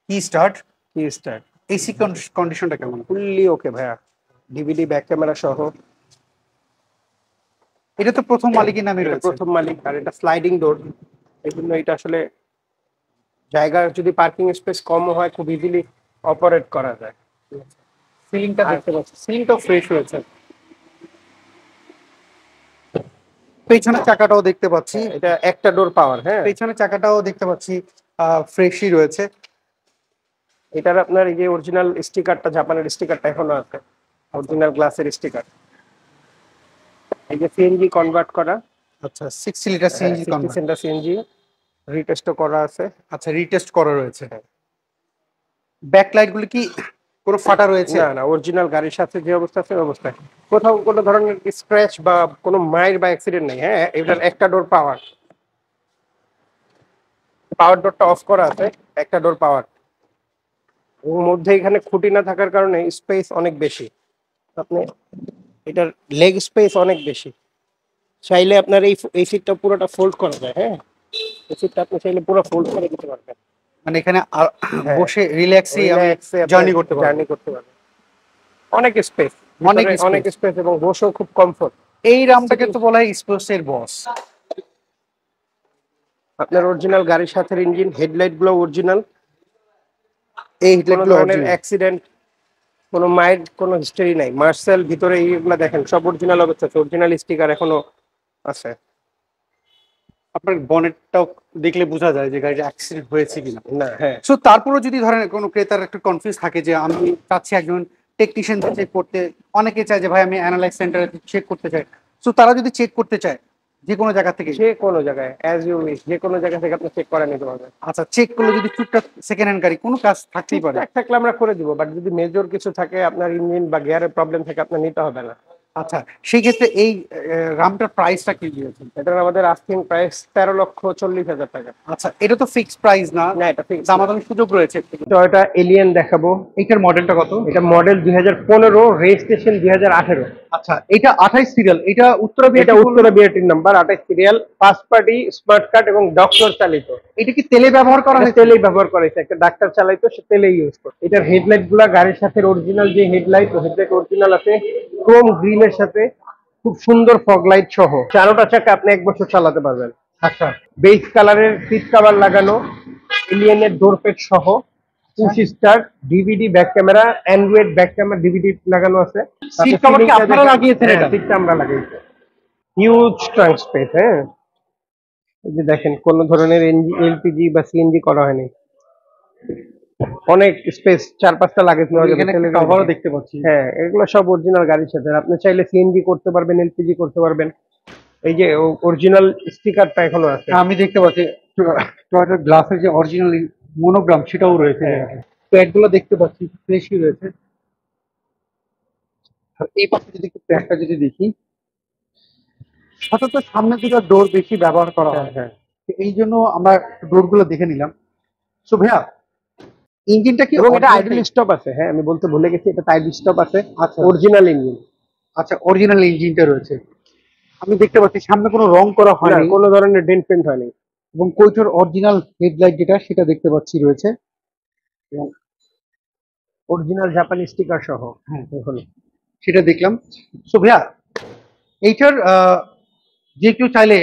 কি স্টার্ট, কি স্টার, এসি কন্ডিশনটা কেমন? ফুললি ওকে ভাইয়া, ডিভিডি ব্যাক ক্যামেরা সহ। এটা তো প্রথম মালিকের নামে এটা রয়েছে। প্রথম মালিক, আর এটা স্লাইডিং ডোর, এই জন্য এটা আসলে জায়গা যদি পার্কিং স্পেস কম হয় খুব ইজিলি অপারেট করা যায়। সিলিংটা দেখতে পাচ্ছি, সিলিংটাও ফ্রেশ হয়েছে। পেছনের চাকাটাও দেখতে পাচ্ছি, এটা একটা ডোর পাওয়ার। হ্যাঁ, পেছনের চাকাটাও দেখতে পাচ্ছি ফ্রেশই রয়েছে। এটার আপনার এই যে অরিজিনাল স্টিকারটা, জাপানের স্টিকারটা এখনো আছে, অরিজিনাল গ্লাসের স্টিকার। এই যে সিএনজি কনভার্ট করা। আচ্ছা, 60 litre CNG convert. Centre CNG রিটেস্টও করা আছে। আচ্ছা, রিটেস্ট করা রয়েছে। ব্যাকলাইট গুলো কি কোনো ফাটা রয়েছে? না না, অরিজিনাল গাড়ির সাথে যে অবস্থা আছে ওই অবস্থায়, কোথাও কোনো ধরনের স্ক্র্যাচ বা কোনো মাইর বা অ্যাক্সিডেন্ট নেই। হ্যাঁ, এটার একটা ডোর পাওয়ার, পাওয়ার ডোরটা অফ করা আছে, একটা ডোর পাওয়ার। ওর মধ্যে এখানে খুঁটি না থাকার কারণে স্পেস অনেক বেশি। আপনি এটার লেগ স্পেস অনেক বেশি, চাইলে আপনার এই সিটটা পুরোটা ফোল্ড করা যায়। হ্যাঁ, এই সিটটা আপনি চাইলে পুরো ফোল্ড করে দিতে পারবেন, মানে এখানে হ্যাঁ, বসে রিল্যাক্সে রিল্যাক্সে জার্নি করতে পারবেন। জার্নি করতে পারবেন। অনেক স্পেস, অনেক অনেক স্পেস এবং বসেও খুব কমফোর্ট। এই রামটাকে তো বলা হয় স্পেসের বস। আপনার অরিজিনাল গাড়ির সাথে ইঞ্জিন, হেডলাইট গুলো অরিজিনাল। এই কোনো হেডলাইট ধরনের অ্যাক্সিডেন্ট, কোনো মাইল্ড কোনো হিস্টরি নাই। মার্সেল ভিতরে এইগুলো দেখেন সব অরিজিনাল অবস্থা আছে, অরিজিনাল স্টিকার এখনো আছে। আপনার বনেটটাও দেখলে বোঝা যায় যে গাড়িটা অ্যাক্সিডেন্ট হয়েছে কিনা। না, হ্যাঁ, সো তারপরেও যদি ধরেন কোনো ক্রেতার একটু কনফিউজ থাকে যে আমি চাচ্ছি একজন টেকনিশিয়ান চেক করতে, অনেকে চায় যে ভাই আমি অ্যানালাইজ সেন্টারে চেক করতে চাই। সো তারা যদি চেক করতে চায় যে কোনো জায়গা থেকে, যে কোনো জায়গায় অ্যাজ ইউ উইশ, যে কোনো জায়গা থেকে আপনি চেক করে নিতে পারবেন। আচ্ছা, চেক করলে যদি টুকটাক সেকেন্ড হ্যান্ড গাড়ি কোনো কাজ থাকতেই পারে। এক থাকলে আমরা করে দিব, বাট যদি মেজর কিছু থাকে, আপনার ইঞ্জিন বা গিয়ারের প্রবলেম থাকে, আপনার নিতে হবে না। আচ্ছা, সেই ক্ষেত্রে এই রামটার প্রাইসটা কি দিয়েছেন? এটার আমাদের আস্কিং প্রাইস 13,40,000 টাকা। আচ্ছা, এটা তো ফিক্সড প্রাইস না, না, এটা ফিক্স। দামাদামি সুযোগ রয়েছে। টয়োটা এলিয়ন দেখাবো। এইটার মডেলটা কত? এটা মডেল 2015, রেজিস্ট্রেশন 2018। আচ্ছা, এটা 28 সিরিয়াল, এটা উত্তরা এটা উত্তরা বিআরটির number, 28 serial, first party, smart card এবং ডক্টর চালিত। এটা কি তেলে ব্যবহার করা হয়? তেলেই ব্যবহার করেছে, একটা ডাক্তার চালাইতো, সে তেলেই ইউজ করে। এটার হেডলাইট গুলা গাড়ির সাথে অরিজিনাল যে হেডলাইট, হেডলাইট অরিজিনাল আছে, ক্রোম গ্রিনের সাথে, খুব সুন্দর ফগ লাইট সহ। চারোটা চাকা আপনি 1 বছর চালাতে পারবেন। আচ্ছা, বেজ কালারের সিট কভার লাগানো, এলিয়েনের ডোর প্যাড সহ, push start, DVD back camera, Android back camera, DVD লাগানো আছে। সিট কভার কি আপনারা লাগিয়েছেন? এটা সিটটা আমরা লাগাইছি, হিউজ ট্রাঙ্ক স্পেস। হ্যাঁ, এই যে দেখেন কোনো ধরনের এলপিজি বা সিএনজি করা হয়নি, অনেক স্পেস, 4-5টা লাগেজ নেওয়া যাবে। কভারও দেখতে পাচ্ছি। হ্যাঁ, এগুলো সব অরিজিনাল গাড়ির সাথে। আপনি চাইলে সিএনজি করতে পারবেন, এলপিজি করতে পারবেন। এই যে অরিজিনাল স্টিকারটা এখনো আছে, আমি দেখতে পাচ্ছি টয়োটার গ্লাসের যে অরিজিনাল মনোগ্রাম সেটাও রয়েছে। প্যাডগুলো দেখতে পাচ্ছি ফ্রেশই রয়েছে। আর এই পাশে যদি একটু প্যাডটা যদি দেখি, সাধারণত সামনের দিকে ডোর বেশি ব্যবহার করা হয়। হ্যাঁ, এই জন্য আমরা ডোরগুলো দেখে নিলাম। সো ভাইয়া, ইঞ্জিনটা কি এবং এটা original আইডল স্টপ আছে। হ্যাঁ, আমি বলতে ভুলে গেছি, এটা আইডল স্টপ আছে, আচ্ছা, অরিজিনাল ইঞ্জিন। আচ্ছা, অরিজিনাল ইঞ্জিনটা রয়েছে। আমি দেখতে পাচ্ছি সামনে কোনো রং করা না, হয়নি, কোনো ধরনের ডেন্ট পেন্ট হয়নি। এবং কোইটার অরিজিনাল হেডলাইট যেটা সেটা দেখতে পাচ্ছি রয়েছে। এবং অরিজিনাল জাপানি স্টিকার সহ। হ্যাঁ, এখন সেটা দেখলাম। সো ভাইয়া, এইটার যে কেউ চাইলে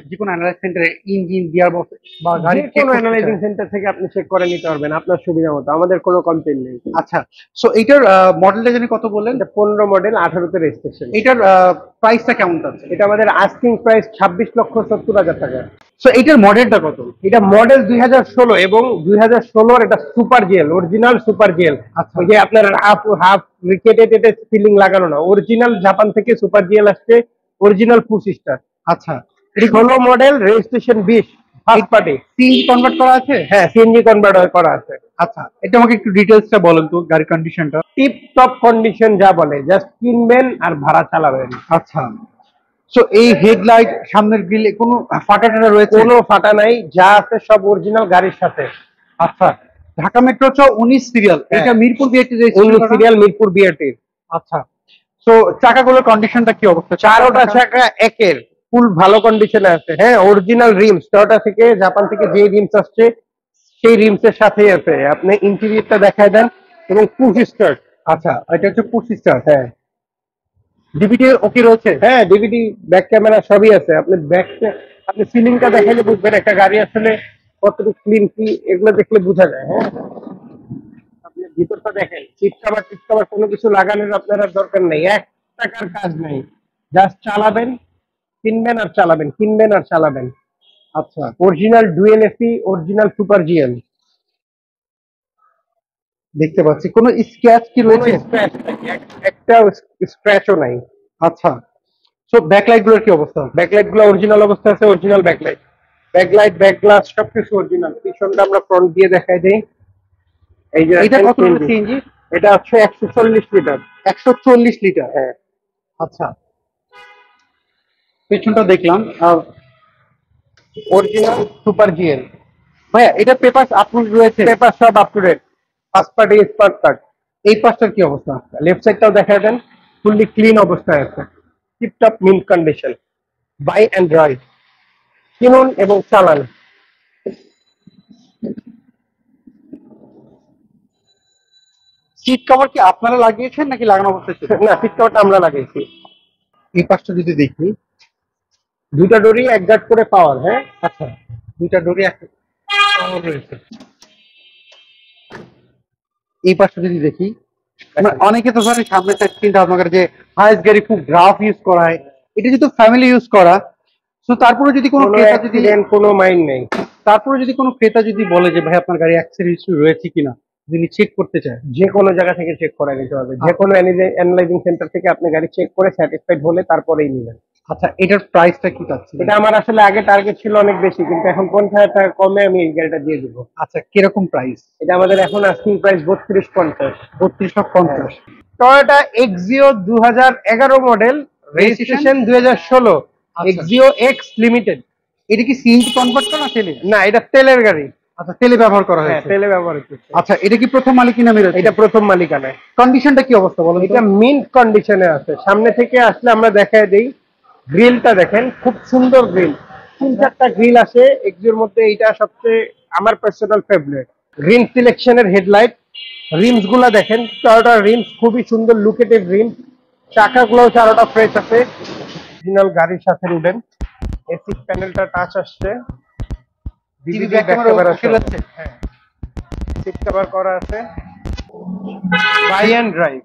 যে কোনো অ্যানালাইজ সেন্টারে ইঞ্জিন, গিয়ার বক্স বা গাড়ি যে কোনো অ্যানালাইজিং সেন্টার থেকে আপনি চেক করে নিতে পারবেন আপনার সুবিধা মতো, আমাদের কোনো কমপ্লেইন নেই। আচ্ছা, সো এইটার মডেলটা জানি কত বললেন? এটা 15 মডেল, 18তে রেজিস্ট্রেশন। এটার প্রাইসটা কেমন যাচ্ছে? এটা আমাদের আস্কিং প্রাইস 26,70,000 টাকা। সো এইটার মডেলটা কত? এটা মডেল 2016 এবং 2016 এটা super GL, original super GL. আচ্ছা, ওই যে আপনার হাফ হাফ রিকেটেড এটা সিলিং লাগানো না, অরিজিনাল জাপান থেকে সুপার জেল আসছে, অরিজিনাল পুশ স্টার। আচ্ছা, 16 model, registration 20, first party. CNG convert করা আছে? হ্যাঁ, সিএনজি কনভার্ট করা আছে। আচ্ছা, এটা আমাকে একটু ডিটেইলসটা বলেন তো, গাড়ির কন্ডিশনটা। টিপ টপ কন্ডিশন যা বলে, জাস্ট কিনবেন আর ভাড়া চালাবেন। আচ্ছা, সো এই হেডলাইট সামনের গ্রিলে কোনো ফাটা টাটা রয়েছে? কোনো ফাটা নাই, যা আছে সব অরিজিনাল গাড়ির সাথে। আচ্ছা, ঢাকা মেট্রো চ 19 সিরিয়াল, হ্যাঁ। এটা Mirpur BRT 19 serial Mirpur BRT. আচ্ছা, সো চাকাগুলোর কন্ডিশনটা কি অবস্থা? চারোটা চাকা একের ফুল ভালো কন্ডিশনে আছে। হ্যাঁ, অরিজিনাল রিমস, টয়োটা থেকে জাপান থেকে যে রিমস আসছে সেই রিমস এর সাথেই আছে। আপনি ইন্টেরিয়রটা দেখায় দেন এবং পুশ স্টার্ট। আচ্ছা, এটা হচ্ছে পুশ স্টার্ট। হ্যাঁ ডিভিডি ওকে রয়েছে? হ্যাঁ, ডিভিডি ব্যাক ক্যামেরা সবই আছে। আপনি সিলিংটা দেখাইলে বুঝবেন একটা গাড়ি আসলে কতটুকু ক্লিন কি, এগুলো দেখলে বোঝা যায়। হ্যাঁ, আপনি ভিতরটা দেখেন, সিট কভার কোনো কিছু লাগানোর আপনার আর দরকার নেই, 1 টাকার কাজ নেই। জাস্ট চালাবেন, কিনবেন আর চালাবেন, কিনবেন আর চালাবেন। আচ্ছা, original dual AC, original super GL. দেখতে পাচ্ছি কোনো স্ক্র্যাচ কি কোনো রয়েছে? স্ক্র্যাচ নাই, একটা স্ক্র্যাচও নাই। আচ্ছা, সো ব্যাকলাইট গুলোর কি অবস্থা? ব্যাকলাইট গুলো অরিজিনাল অবস্থা আছে, অরিজিনাল ব্যাকলাইট ব্যাক গ্লাস সবকিছু অরিজিনাল। পিছনটা আমরা ফ্রন্ট দিয়ে দেখাই দেই। এই যে এটা কত CNG, সিএনজি? এটা হচ্ছে 140 লিটার। 140 লিটার। হ্যাঁ, আচ্ছা, পেছনটা দেখলাম। Original super GL. ভাইয়া এটা পেপার আপলোড রয়েছে? পেপার সব up to date, first party smart card. এই পাশটার কি অবস্থা? লেফট সাইডটাও দেখায় দেন, ফুললি ক্লিন অবস্থায় আছে, tiptop mint condition. Buy and drive, কিনুন এবং চালান। সিট কভার কি আপনারা লাগিয়েছেন নাকি লাগানো অবস্থায় ছিল? না, সিট কভারটা আমরা লাগাইছি। এই পাশটা যদি দেখি, দুইটা ডোরি এক গার্ড করে পাওয়ার। হ্যাঁ, আচ্ছা, দুইটা ডোরি একটা রয়েছে। এই পাশটা যদি দেখি, অনেকে তো ধরেন সামনে চিন্তা ভাবনা করে যে হাইস্ট গাড়ি খুব গ্রাফ ইউজ করা হয়, এটা যেহেতু ফ্যামিলি ইউজ করা, তো তারপরে যদি কোনো ক্রেতা যদি কোনো মাইন্ড নেই, তারপরে যদি কোনো ক্রেতা যদি বলে যে ভাই আপনার গাড়ি অ্যাক্সিডেন্ট হিস্ট্রি রয়েছে কিনা, যদি চেক করতে চায়, যে কোনো জায়গা থেকে চেক করা নিতে হবে। যে কোনো অ্যানালাইজিং সেন্টার থেকে আপনি গাড়ি চেক করে স্যাটিসফাইড হলে তারপরেই নেবেন। আচ্ছা, এটার প্রাইসটা কি চাচ্ছি? এটা আমার আসলে আগে টার্গেট ছিল অনেক বেশি, কিন্তু এখন 50,000 টাকা কমে আমি এই গাড়িটা দিয়ে দেবো। আচ্ছা, কিরকম প্রাইস? এটা আমাদের এখন asking price 3250। 3250। Toyota Axio 2011 model, registration 2016, Axio x limited. এটা কি সিএনজি কনভার্ট করা না তেলে? না, এটা তেলের গাড়ি। আচ্ছা, তেলে ব্যবহার করা হ্যাঁ, হয়েছে। তেলে ব্যবহার করছে। আচ্ছা, এটা কি প্রথম মালিকি নামে রয়েছে? এটা প্রথম মালিকানায়। কন্ডিশনটা কি অবস্থা বলো? এটা মিন্ট কন্ডিশনে আছে। সামনে থেকে আসলে আমরা দেখায় দেই, গ্রিলটা দেখেন, খুব সুন্দর গ্রিল। 3-4টা গ্রিল আসে এক্সিওর মধ্যে, এইটা সবচেয়ে আমার পার্সোনাল ফেভারিট। গ্রিন সিলেকশনের হেডলাইট, রিমস গুলা দেখেন, চারোটা রিমস খুবই সুন্দর লুকেটেড রিম। চাকাগুলোও চারোটা ফ্রেশ আছে, অরিজিনাল গাড়ির সাথে উঠেন। এসি প্যানেলটা টাচ আসছে, টিভি ব্যাক ক্যামেরা আছে। হ্যাঁ, সিট কভার করা আছে, বাই অ্যান্ড ড্রাইভ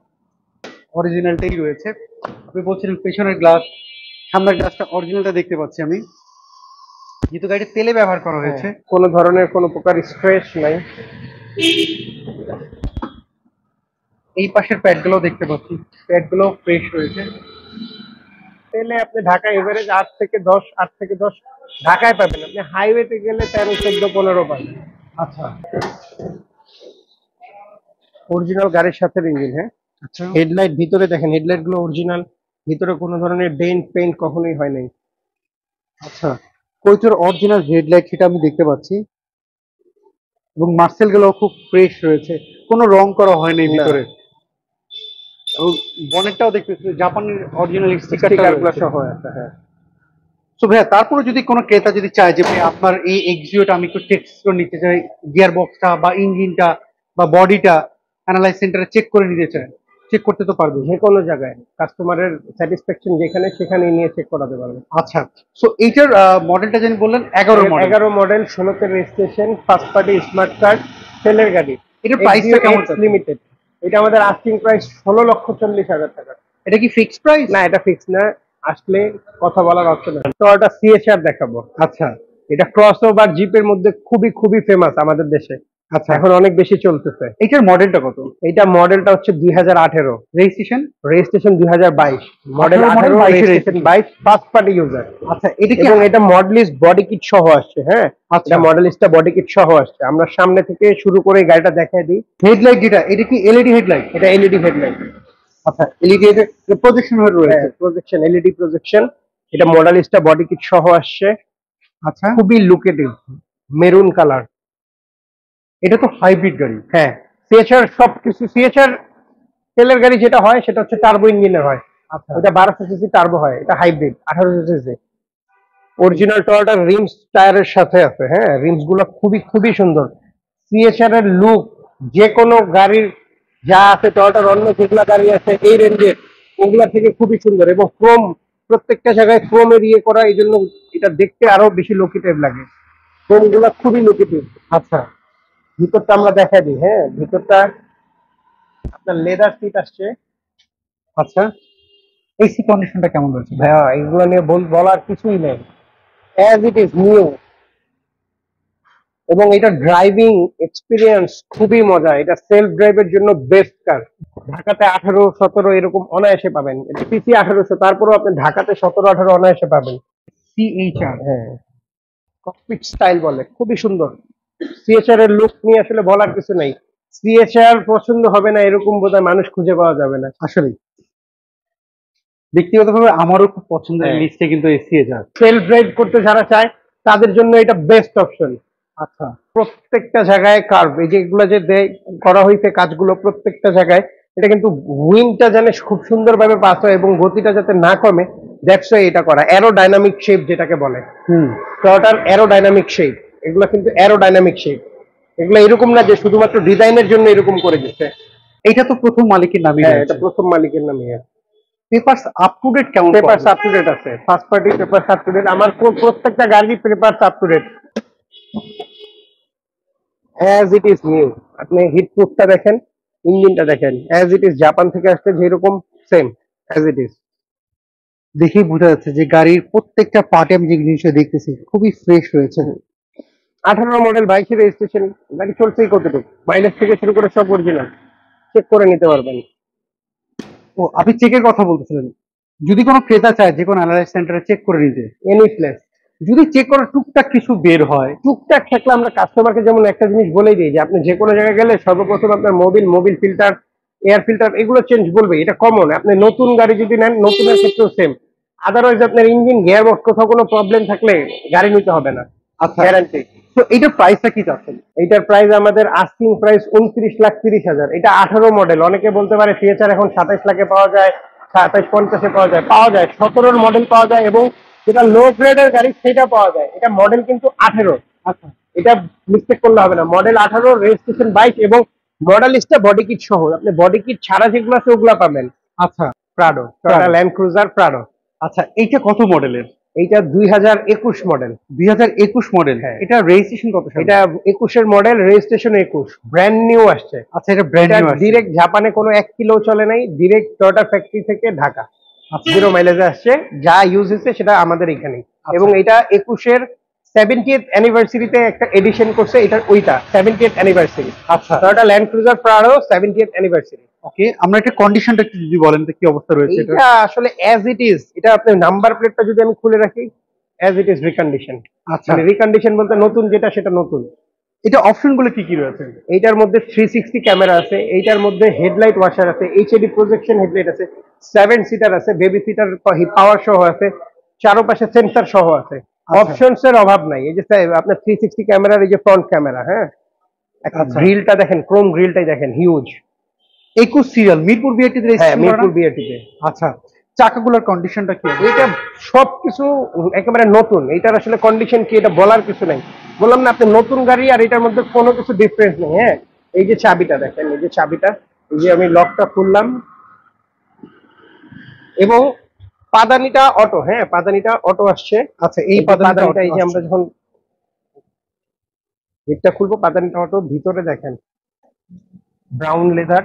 অরিজিনালটাই রয়েছে। আপনি বলছিলেন পেছনের গ্লাস, সামনের গ্লাসটা অরিজিনালটা দেখতে পাচ্ছি আমি, যেহেতু গাড়িতে তেলে ব্যবহার করা হয়েছে। কোনো ধরনের কোনো প্রকার স্ক্র্যাচ নাই। এই পাশের প্যাডগুলো দেখতে পাচ্ছি, প্যাডগুলো ফ্রেশ রয়েছে। তেলে আপনি ঢাকায় এভারেজ 8 থেকে 10 ঢাকায় পাবেন। আপনি হাইওয়েতে গেলে 13, 14, 15 পাবেন। আচ্ছা, অরিজিনাল গাড়ির সাথে ইঞ্জিন। হ্যাঁ, আচ্ছা, হেডলাইট ভিতরে দেখেন, হেডলাইট গুলো অরিজিনাল, ভিতরে কোনো ধরনের ডেন্ট পেইন্ট কখনোই হয় নাই। আচ্ছা, কোচের অরিজিনাল হেডলাইট সেটা আমি দেখতে পাচ্ছি, এবং মার্সেল গুলো খুব ফ্রেশ রয়েছে, কোনো রং করা হয়নি ভিতরে। এবং বনেটটাও দেখতেছি জাপানের অরিজিনাল স্টিকারগুলো সহ আছে। হ্যাঁ, তো ভাইয়া তারপরে যদি কোনো ক্রেতা যদি চায় যে ভাই আপনার এই এক্সিওটা আমি একটু টেস্ট করে নিতে চাই, গিয়ার বক্সটা বা ইঞ্জিনটা বা বডিটা অ্যানালাইজ সেন্টারে চেক করে নিতে চায়, চেক করতে তো পারবে? যে কোনো জায়গায় কাস্টমারের স্যাটিসফ্যাকশন যেখানে সেখানেই নিয়ে চেক করাতে পারবে। আচ্ছা, সো এইটার মডেলটা জানি বললেন 11 মডেল। 11 মডেল, 16তে registration, first party smart card, তেলের গাড়ি। এটার প্রাইসটা কেমন? লিমিটেড। এটা আমাদের আস্কিং প্রাইস 16,40,000 টাকা। এটা কি ফিক্সড প্রাইস? না, এটা ফিক্স না, আসলে কথা বলার অপশন আছে। টয়োটা সিএচআর দেখাবো। আচ্ছা, এটা ক্রসওভার জিপের মধ্যে খুবই খুবই ফেমাস আমাদের দেশে। আচ্ছা, এখন অনেক বেশি চলতেছে। এটার মডেলটা কত? এইটা মডেলটা হচ্ছে 2018, registration 2022, model 18, registration 22, first party user. আচ্ছা, এটা কি? এবং এটা মডেলিস্ট বডি কিট সহ আসছে। হ্যাঁ, আচ্ছা, এটা মডেলিস্টটা বডি কিট সহ আসছে। আমরা সামনে থেকে শুরু করে গাড়িটা দেখাই দিই। হেডলাইট যেটা, এটা কি এলইডি হেডলাইট? এটা এলইডি হেডলাইট। আচ্ছা, এলইডি প্রজেকশন হয়ে রয়েছে। প্রজেকশন, এলইডি প্রজেকশন, এটা মডালিস্টা বডি কিট সহ আসছে, আচ্ছা, খুবই লুকেটিভ, মেরুন কালার। এটা তো হাইব্রিড গাড়ি। হ্যাঁ, সিএচআর সবকিছু, সিএচআর তেলের গাড়ি যেটা হয় সেটা হচ্ছে টার্বো ইঞ্জিনের হয়, আচ্ছা, ওটা 1200 সিসি টার্বো হয়, এটা হাইব্রিড 1800 সিসি। অরিজিনাল টয়োটার রিমস টায়ারের সাথে আছে। হ্যাঁ, রিমস গুলো খুবই খুবই সুন্দর। সিএচআর এর লুক যে কোনো গাড়ির যা আছে, টয়োটার অন্য যেগুলা গাড়ি আছে এই রেঞ্জের, ওগুলা থেকে খুবই সুন্দর, এবং ক্রোম, প্রত্যেকটা জায়গায় ক্রোমের ইয়ে করা, এই জন্য এটা দেখতে আরো বেশি লোকেটিভ লাগে। ক্রোম গুলা খুবই লোকেটিভ। আচ্ছা, ভিতরটা আমরা দেখা দিই। হ্যাঁ, ভিতরটা আপনার লেদার সিট আসছে। আচ্ছা, এসি কন্ডিশনটা কেমন রয়েছে? হ্যাঁ, এগুলো নিয়ে বলার কিছুই নেই, অ্যাজ ইট ইজ নিউ। এবং এটা ড্রাইভিং এক্সপিরিয়েন্স খুবই মজা, এটা সেলফ ড্রাইভের জন্য বেস্ট কার। ঢাকাতে 18-17 এরকম অনায়াসে পাবেন, এটা সিসি 1800, তারপরেও আপনি ঢাকাতে 17-18 অনায়াসে পাবেন। সিএইচআর। হ্যাঁ, ককপিট স্টাইল বলে, খুবই সুন্দর। সিএচআর এর লুক নিয়ে আসলে বলার কিছু নাই। সিএচআর পছন্দ হবে না এরকম বোধহয় মানুষ খুঁজে পাওয়া যাবে না। আসলে ব্যক্তিগতভাবে আমারও খুব পছন্দের হ্যাঁ। লিস্টে কিন্তু এই সিএইচআর। সেলফ ড্রাইভ করতে যারা চায় তাদের জন্য এটা বেস্ট অপশন। আচ্ছা, প্রত্যেকটা জায়গায় কার্ভ, এই যেগুলো যে করা হয়েছে কাজগুলো প্রত্যেকটা জায়গায়, এটা কিন্তু উইন্ডটা যেন খুব সুন্দরভাবে পাস হয় এবং গতিটা যাতে না কমে, দ্যাটস ওয়াই এটা করা। অ্যারোডাইনামিক শেপ যেটাকে বলে, টয়োটার অ্যারোডাইনামিক শেপ, এগুলো কিন্তু অ্যারোডাইনামিক শেপ। এগুলো এরকম না যে শুধুমাত্র ডিজাইনের জন্য এরকম করে দিচ্ছে। এটা তো প্রথম মালিকের নামে হ্যাঁ, রয়েছে। এটা প্রথম মালিকের নামে। পেপারস আপ টু ডেট কেমন? পেপারস আপ টু ডেট আছে, first party papers up to date, আমার প্রত্যেকটা গাড়ি papers up to date, as it is new. আপনি হিট প্রুফটা দেখেন, ইঞ্জিনটা দেখেন, অ্যাজ ইট ইজ জাপান থেকে আসছে যেরকম, সেম অ্যাজ ইট ইজ। দেখেই বোঝা যাচ্ছে যে গাড়ির প্রত্যেকটা পার্টে আমি যে জিনিসটা দেখতেছি খুবই ফ্রেশ রয়েছে। 18 মডেল, 22 রেজিস্ট্রেশন, গাড়ি চলছেই কতটুকু, মাইলেজ থেকে শুরু করে সব অরিজিনাল, চেক করে নিতে পারবেন। ও, আপনি চেকের কথা বলতেছিলেন, যদি কোনো ক্রেতা চায় যে কোনো অ্যানালাইজ সেন্টারে চেক করে নিতে, এনি প্লেস, যদি চেক করে টুকটাক কিছু বের হয়, টুকটাক থাকলে আমরা কাস্টমারকে যেমন একটা জিনিস বলেই দিই যে আপনি যে কোনো জায়গায় গেলে সর্বপ্রথম আপনার মোবিল ফিল্টার, এয়ার ফিল্টার এগুলো চেঞ্জ বলবে, এটা কমন। আপনি নতুন গাড়ি যদি নেন, নতুনের ক্ষেত্রেও সেম। আদারওয়াইজ আপনার ইঞ্জিন, গিয়ারবক্স কোথাও কোনো প্রবলেম থাকলে গাড়ি নিতে হবে না, আচ্ছা, গ্যারান্টি। তো এইটার প্রাইসটা কি চাচ্ছেন? এইটার প্রাইস আমাদের আস্কিং প্রাইস 29,30,000। এটা 18 মডেল, অনেকে বলতে পারে সিএচআর এখন 27 লাখে পাওয়া যায়, 27-50-এ পাওয়া যায় 17 মডেল পাওয়া যায়, এবং যেটা লো গ্রেডের গাড়ি সেটা পাওয়া যায়। এটা মডেল কিন্তু 18। আচ্ছা, এটা মিস্টেক করলে হবে না, মডেল 18, রেজিস্ট্রেশন 22, এবং মডেলিস্টটা বডি কিট সহ। আপনি বডি কিট ছাড়া যেগুলো আছে ওগুলা পাবেন। আচ্ছা, Prado, Toyota Land Cruiser Prado. আচ্ছা, এইটা কত মডেলের? এইটা 2021 মডেল। 2021 মডেল। হ্যাঁ। এটা রেজিস্ট্রেশন কত সালে? এটা 21-এর মডেল, রেজিস্ট্রেশন 21, ব্র্যান্ড নিউ আসছে। আচ্ছা, এটা ব্র্যান্ড নিউ আছে। ডিরেক্ট জাপানে কোনো 1 কিলো চলে নাই, ডিরেক্ট টয়োটা ফ্যাক্টরি থেকে ঢাকা, আচ্ছা, 0 মাইলেজে আসছে। যা ইউজ হয়েছে সেটা আমাদের এখানেই। আচ্ছা। এবং এটা 21-এর 70th অ্যানিভার্সারিতে একটা এডিশন করছে, এটা ওইটা 70th অ্যানিভার্সারি। আচ্ছা, Toyota Land Cruiser Prado 70th anniversary. Okay, আমরা একটা কন্ডিশনটা একটু যদি বলেন তো কি অবস্থা রয়েছে এটা? এটা আসলে অ্যাজ ইট ইজ, এটা আপনার নাম্বার প্লেটটা যদি আমি খুলে রাখি, অ্যাজ ইট ইজ রিকন্ডিশন। আচ্ছা, মানে রিকন্ডিশন বলতে নতুন যেটা সেটা নতুন। এটা অপশন গুলো কি কি রয়েছে? এইটার মধ্যে 360 ক্যামেরা আছে, এইটার মধ্যে হেডলাইট ওয়াশার আছে, এইচএডি প্রজেকশন হেডলাইট আছে, 7 সিটার আছে, বেবি সিটার পাওয়ার সহ আছে, চারপাশে সেন্সর সহ আছে। অপশনস এর অভাব নাই। এই যে আপনার 360 ক্যামেরার এই যে ফ্রন্ট ক্যামেরা, হ্যাঁ, আচ্ছা, গ্রিলটা দেখেন, ক্রোম গ্রিলটাই দেখেন, হিউজ। 21 সিরিয়াল, মিরপুর বিআরটিতে হ্যাঁ, রেজিস্ট্রেশন করা? মিরপুর বিআরটিতে। আচ্ছা, চাকাগুলোর কন্ডিশনটা কি হবে? এটা সবকিছু একেবারে নতুন। এটার আসলে কন্ডিশন কি এটা বলার কিছু নাই। বললাম না, আপনি নতুন গাড়ি আর এটার মধ্যে কোনো কিছু ডিফারেন্স নেই। হ্যাঁ, এই যে চাবিটা দেখেন, এই যে চাবিটা, এই যে আমি লকটা খুললাম, এবং পাদানিটা অটো। হ্যাঁ, পাদানিটা অটো আসছে। আচ্ছা, এই পাদানিটা এই যে আমরা যখন গেটটা খুলবো, পাদানিটা অটো। ভিতরে দেখেন brown leather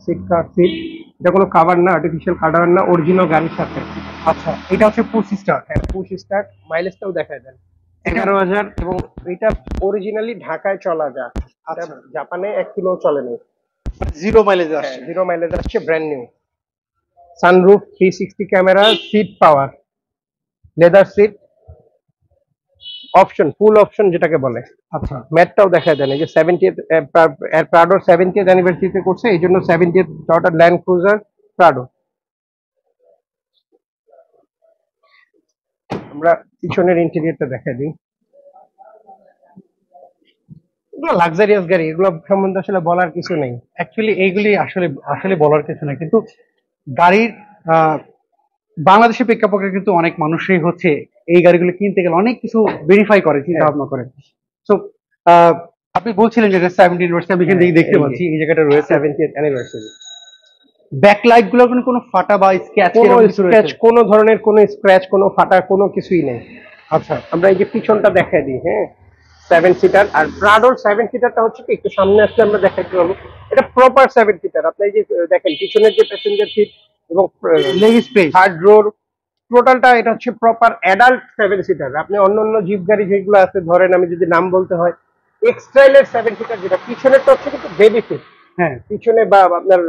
seat, car seat, এটা কোনো কাভার না, আর্টিফিশিয়াল কাভার না, অরিজিনাল গাড়ির সাথে। আচ্ছা, এটা হচ্ছে পুশ স্টার্ট। হ্যাঁ, পুশ স্টার্ট। মাইলেজটাও দেখায় দেন 11,000, এবং এটা অরিজিনালি ঢাকায় চলা যায়। আচ্ছা, জাপানে 1 কিলো চলে নেই। 0 মাইলেজ আসছে। 0 মাইলেজ আসছে, brand new. Sunroof, 360 camera, seat power, leather seat, option, full option যেটাকে বলে। আচ্ছা, ম্যাটটাও দেখায় দেন, এই যে 70th প্রাডোর 70th অ্যানিভার্সারিতে করছে, এই জন্য 70th Toyota Land Cruiser Prado. আমরা পিছনের ইন্টেরিয়রটা দেখাই দিই। এগুলো লাক্সারিয়াস গাড়ি, এগুলো সম্বন্ধে আসলে বলার কিছু নেই। অ্যাকচুয়ালি এইগুলি আসলে আসলে বলার কিছু না, কিন্তু গাড়ির আহ, বাংলাদেশের প্রেক্ষাপটে কিন্তু অনেক মানুষই হচ্ছে এই গাড়িগুলো কিনতে গেলে অনেক কিছু ভেরিফাই করে, চিন্তা ভাবনা করে। তো আপনি বলছিলেন যে 17 ইউনিভার্সিটি, আমি এখান থেকে দেখতে পাচ্ছি এই জায়গাটা রয়েছে 70th অ্যানিভার্সারি। ব্যাকলাইট গুলো কোনো ফাটা বা স্ক্র্যাচ কোনো এরকম কিছু স্ক্র্যাচ, রয়েছে? কোনো ধরনের কোনো স্ক্র্যাচ, কোনো ফাটা, কোনো কিছুই নেই। আচ্ছা আমরা এই যে পিছনটা দেখাই দিই, হ্যাঁ 7 সিটার। আর প্রাডোর 7 সিটারটা হচ্ছে কি একটু সামনে আসলে আমরা দেখাইতে পারবো, এটা প্রপার 7 সিটার। আপনি এই যে দেখেন পিছনের যে প্যাসেঞ্জার সিট এবং লেগ স্পেস। থার্ড রোর টোটালটা এটা হচ্ছে প্রপার অ্যাডাল্ট 7 সিটার। আপনি অন্য অন্য জিপ গাড়ি যেগুলো আছে, ধরেন আমি যদি নাম বলতে হয়, এক্সট্রাইলের 7 সিটার, যেটা পিছনেরটা হচ্ছে কিন্তু বেবি সিট। হ্যাঁ পিছনে বা আপনার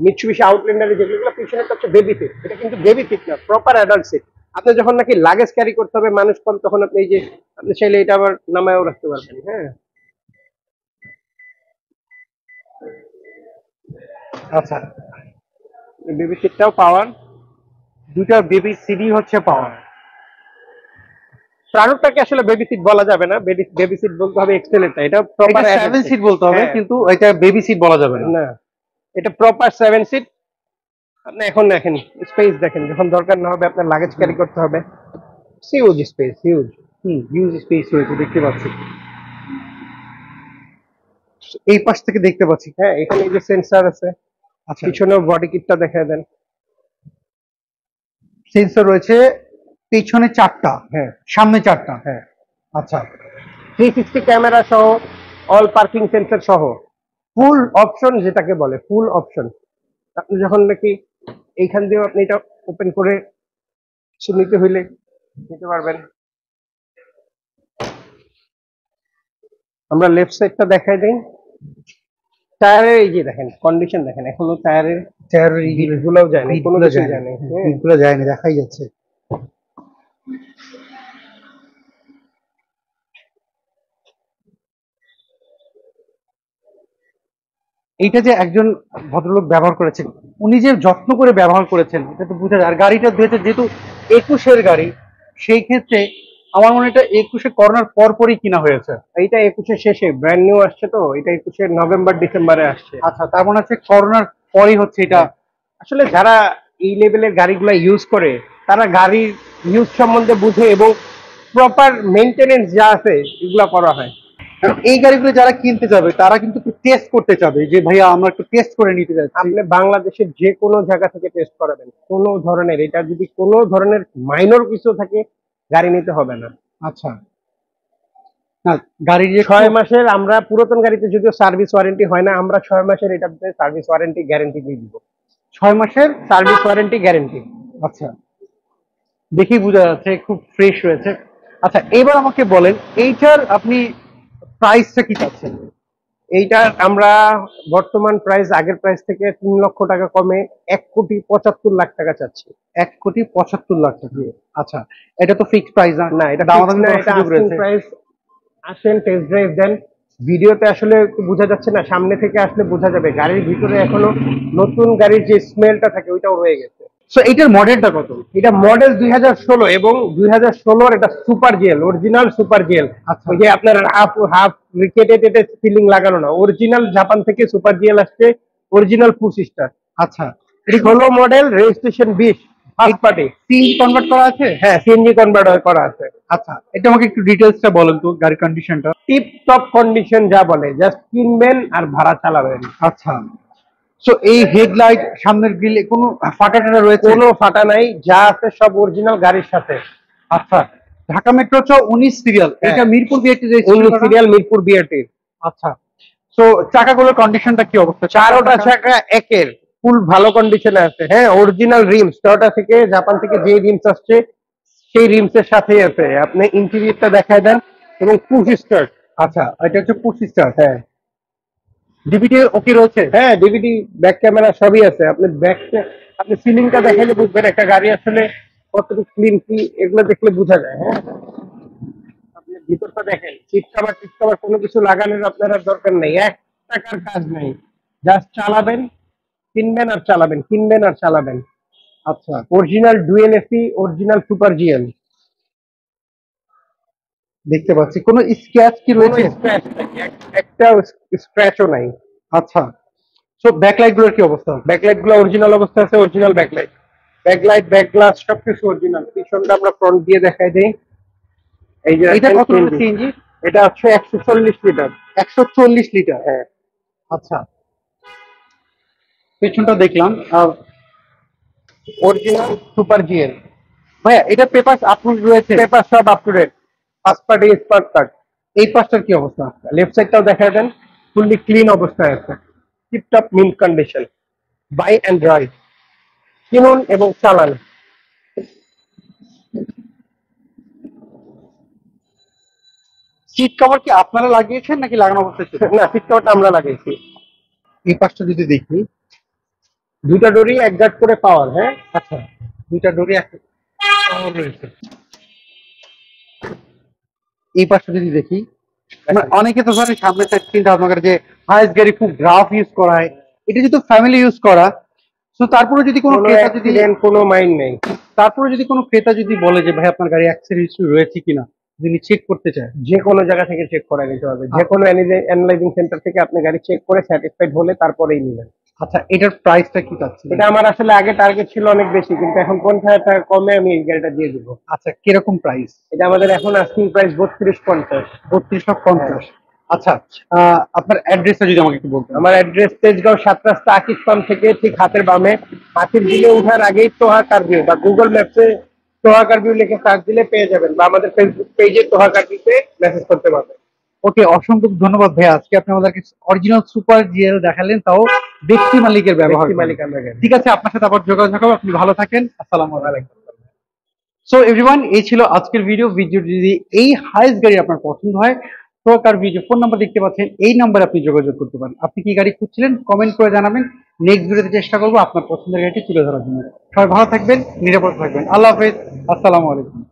মিৎসুবিশি আউটল্যান্ডারে যেগুলো পিছনেরটা হচ্ছে বেবি সিট, এটা কিন্তু বেবি সিট না, প্রপার অ্যাডাল্ট সিট। আপনি যখন নাকি লাগেজ ক্যারি করতে হবে, মানুষ কম, তখন আপনি এই যে আপনি চাইলে এটা আবার নামায়ও রাখতে পারবেন। হ্যাঁ আচ্ছা, বেবি সিটটাও পাওয়ার। দুইটা বেবি সিডি হচ্ছে পাওয়া। প্রাণটাকে আসলে বেবি সিট বলা যাবে না, বেবি সিট বলতে হবে এক্সেলেন্টটা, এটা এটা প্রপার 7 সিট বলতে হবে, হ্যাঁ। কিন্তু এটা বেবি সিট বলা যাবে না। না, এটা প্রপার 7 সিট। আপনি এখন দেখেন স্পেস, দেখেন যখন দরকার না হবে আপনার লাগেজ ক্যারি করতে হবে, huge space, huge. Huge space রয়েছে দেখতে পাচ্ছি, এই পাশ থেকে দেখতে পাচ্ছি। হ্যাঁ এখানে এই যে সেন্সর আছে। আচ্ছা, পিছনেও বডি কিটটা দেখায় দেন। সেন্সর রয়েছে পেছনে 4টা, হ্যাঁ সামনে 4টা। হ্যাঁ, আচ্ছা, 360 ক্যামেরা সহ, অল পার্কিং সেন্সর সহ, ফুল অপশন যেটাকে বলে, ফুল অপশন। আপনি যখন নাকি এইখান দিয়েও আপনি এটা ওপেন করে কিছু নিতে হইলে নিতে পারবেন। আমরা লেফট সাইডটা দেখাই দিই। টায়ারের এই যে দেখেন কন্ডিশন দেখেন, এখনো টায়ারের টায়ারের গুলোও যায়নি, কোনো কিছু যায়নি। হ্যাঁ গুলো যায়নি, দেখাই যাচ্ছে। এইটা যে একজন ভদ্রলোক ব্যবহার করেছেন, উনি যে যত্ন করে ব্যবহার করেছেন এটা তো বোঝা যায়। আর গাড়িটা যেহেতু 21-এর গাড়ি, সেই ক্ষেত্রে আমার মনে হয় এটা 21-এ করোনার পরপরই কিনা হয়েছে। এইটা 21-এর শেষে ব্র্যান্ড নিউ আসছে, তো এটা 21-এর নভেম্বর ডিসেম্বরে আসছে। আচ্ছা, তার মানে হচ্ছে করোনার পরই হচ্ছে এটা। আসলে যারা এই লেভেলের গাড়িগুলা ইউজ করে, তারা গাড়ির ইউজ সম্বন্ধে বুঝে এবং প্রপার মেইনটেনেন্স যা আছে এগুলা করা হয়। এই গাড়িগুলো যারা কিনতে যাবে তারা কিন্তু একটু টেস্ট করতে চাবে, যে ভাইয়া আমরা একটু টেস্ট করে নিতে যাচ্ছি। আপনি বাংলাদেশের যে কোনো জায়গা থেকে টেস্ট করাবেন, কোনো ধরনের, এটা যদি কোনো ধরনের মাইনর কিছু থাকে গাড়ি নিতে হবে না। আচ্ছা, না গাড়ির যে 6 মাসের, আমরা পুরাতন গাড়িতে যদিও সার্ভিস ওয়ারেন্টি হয় না, আমরা 6 মাসের এটাতে সার্ভিস ওয়ারেন্টি গ্যারেন্টি দিয়ে দিব। 6 মাসের সার্ভিস ওয়ারেন্টি গ্যারেন্টি। আচ্ছা, দেখেই বোঝা যাচ্ছে খুব ফ্রেশ রয়েছে। আচ্ছা, এবার আমাকে বলেন এইটার আপনি প্রাইসটা কি চাচ্ছেন? এইটার আমরা বর্তমান প্রাইস আগের প্রাইস থেকে 3 লক্ষ টাকা কমে 1,75,00,000 টাকা চাচ্ছি। 1,75,00,000 টাকা। আচ্ছা, এটা তো ফিক্সড প্রাইস না? না, এটা দামাদামি না, করার এটা সুযোগ আস্কিং রয়েছে? প্রাইস। আসেন টেস্ট ড্রাইভ দেন। ভিডিওতে আসলে একটু বোঝা যাচ্ছে না, সামনে থেকে আসলে বোঝা যাবে। গাড়ির ভিতরে এখনো নতুন গাড়ির যে স্মেলটা থাকে ওইটাও রয়ে গেছে। সো এইটার মডেলটা কত? এটা মডেল 2016 এবং 2016 এটা super GL, original super GL. আচ্ছা। ওই যে আপনার হাফ হাফ রিকেটেড ফিলিং লাগানো না, অরিজিনাল জাপান থেকে সুপার জিএল আসছে, অরিজিনাল পুশ স্টার। আচ্ছা, 16 model, registration 20, first party. CNG convert করা আছে? হ্যাঁ সিএনজি কনভার্ট করা আছে। আচ্ছা, এটা আমাকে একটু ডিটেলসটা বলেন তো, গাড়ির কন্ডিশনটা। টিপ টপ কন্ডিশন যা বলে, জাস্ট কিনবেন আর ভাড়া চালাবেন। আচ্ছা, সো এই হেডলাইট, সামনের গ্রিলে কোনো ফাটা টাটা রয়েছে? কোনো ফাটা নাই, যা আছে সব অরিজিনাল গাড়ির সাথে। আচ্ছা, ঢাকা মেট্রো 19 সিরিয়াল, হ্যাঁ। এটা Mirpur BRT serial Mirpur BRT. আচ্ছা, সো চাকাগুলোর কন্ডিশনটা কি অবস্থা? চারোটা চাকা একের ফুল ভালো কন্ডিশনে আছে। হ্যাঁ অরিজিনাল রিমস, টয়োটা থেকে জাপান থেকে যে রিমস আসছে সেই রিমস এর সাথেই আছে। আপনি ইন্টেরিয়রটা দেখায় দেন এবং পুশ স্টার্ট। আচ্ছা, এটা হচ্ছে পুশ স্টার্ট। হ্যাঁ ডিভিডি ওকে রয়েছে? হ্যাঁ, ডিভিডি, ব্যাক ক্যামেরা সবই আছে। আপনি সিলিংটা দেখাইলে বুঝবেন একটা গাড়ি আসলে কতটুকু ক্লিন কি, এগুলো দেখলে বোঝা যায়। হ্যাঁ আপনি ভিতরটা দেখেন, সিট কভার কোনো কিছু লাগানোর আপনার আর দরকার নেই, 1 টাকার কাজ নেই। জাস্ট চালাবেন, কিনবেন আর চালাবেন, কিনবেন আর চালাবেন। আচ্ছা, original dual AC, original super GL. দেখতে পাচ্ছি। কোনো স্ক্র্যাচ কি কোনো রয়েছে? স্ক্র্যাচ নাই, একটা স্ক্র্যাচও নাই। আচ্ছা, সো ব্যাকলাইট গুলোর কি অবস্থা? ব্যাকলাইট গুলো অরিজিনাল অবস্থা আছে, original backlight, backlight, back glass সবকিছু অরিজিনাল। পিছনটা আমরা ফ্রন্ট দিয়ে দেখাই দেই। এই যে এটা দেখেন কত CNG, সিএনজি? এটা হচ্ছে 140 লিটার। 140 লিটার। হ্যাঁ, আচ্ছা, পেছনটা দেখলাম। আর অরিজিনাল সুপার জিএল। ভাইয়া এটা পেপার আপলোড রয়েছে? পেপার সব up to date, first party smart card. এই পাশটার কি অবস্থা? লেফট সাইডটাও দেখা দেন, ফুললি ক্লিন অবস্থায় আছে, tiptop mint condition. Buy and drive, কিনুন এবং চালান। সিট কভার কি আপনারা লাগিয়েছেন নাকি লাগানো অবস্থায় ছিল? না, সিট কভারটা আমরা লাগাইছি। এই পাশটা যদি দেখি, দুইটা ডোরি এক গার্ড করে পাওয়ার। হ্যাঁ, আচ্ছা, দুইটা ডোরি একটা রয়েছে। এই পাশটা যদি দেখি, মানে অনেকে তো ধরেন সামনে সাইড চিন্তা ভাবনা করে যে হাইস্ট গাড়ি খুব গ্রাফ ইউজ করা হয়, এটা যেহেতু ফ্যামিলি ইউজ করা, তো তারপরে যদি কোনো কোনো ক্রেতা যদি অ্যাক্সিডেন্ট, কোনো মাইন্ড নেই। তারপরে যদি কোনো ক্রেতা যদি বলে যে ভাই আপনার গাড়ি অ্যাক্সিডেন্ট হিস্ট্রি রয়েছে কিনা, যদি চেক করতে চায়, যে কোনো জায়গা থেকে চেক করে নিতে হবে, যে কোনো অ্যানালাইজিং সেন্টার থেকে আপনি গাড়ি চেক করে স্যাটিসফাইড হলে তারপরেই নেবেন। আচ্ছা এটার প্রাইসটা কি চাচ্ছেন? এটা আমার আসলে আগে টার্গেট ছিল অনেক বেশি, কিন্তু এখন 50,000 টাকা কমে আমি এই গাড়িটা দিয়ে দিব। আচ্ছা, কিরকম প্রাইস? এটা আমাদের এখন আস্কিং প্রাইস 3250। 3250। আচ্ছা, আপনার অ্যাড্রেসটা যদি আমাকে একটু বলতেন। আমার অ্যাড্রেস তেজগাঁও 7 রাস্তা আকিস পাম্প থেকে ঠিক হাতের বামে, হাতির দিলে ওঠার আগেই তোহা কারভিউ, বা গুগল ম্যাপসে তোহা কারভিউ লিখে সার্চ দিলে পেয়ে যাবেন, বা আমাদের ফেসবুক পেজে তোহা কারভিউতে মেসেজ করতে পারবেন। ওকে, অসংখ্য ধন্যবাদ ভাইয়া, আজকে আপনি আমাদেরকে অরিজিনাল সুপার জিএল দেখালেন, তাও ব্যক্তি মালিকের ব্যবহার ব্যক্তি করে। মালিক আমরা গাড়ি। ঠিক আছে, আপনার সাথে আবার যোগাযোগ হবে। আপনি ভালো থাকেন। আসসালামু আলাইকুম। ওয়ালাইকুম। সো এভরিওয়ান, এই ছিল আজকের ভিডিও। যদি এই হাইস্ট গাড়ি আপনার পছন্দ হয়, তো তার ভিডিও ফোন নাম্বার দেখতে পাচ্ছেন, এই নাম্বারে আপনি যোগাযোগ করতে পারেন। আপনি কি গাড়ি খুঁজছিলেন কমেন্ট করে জানাবেন, নেক্সট ভিডিওতে চেষ্টা করবো আপনার পছন্দের গাড়িটি তুলে ধরার জন্য। সবাই ভালো থাকবেন, নিরাপদ থাকবেন। আল্লাহ হাফেজ, আসসালামু আলাইকুম।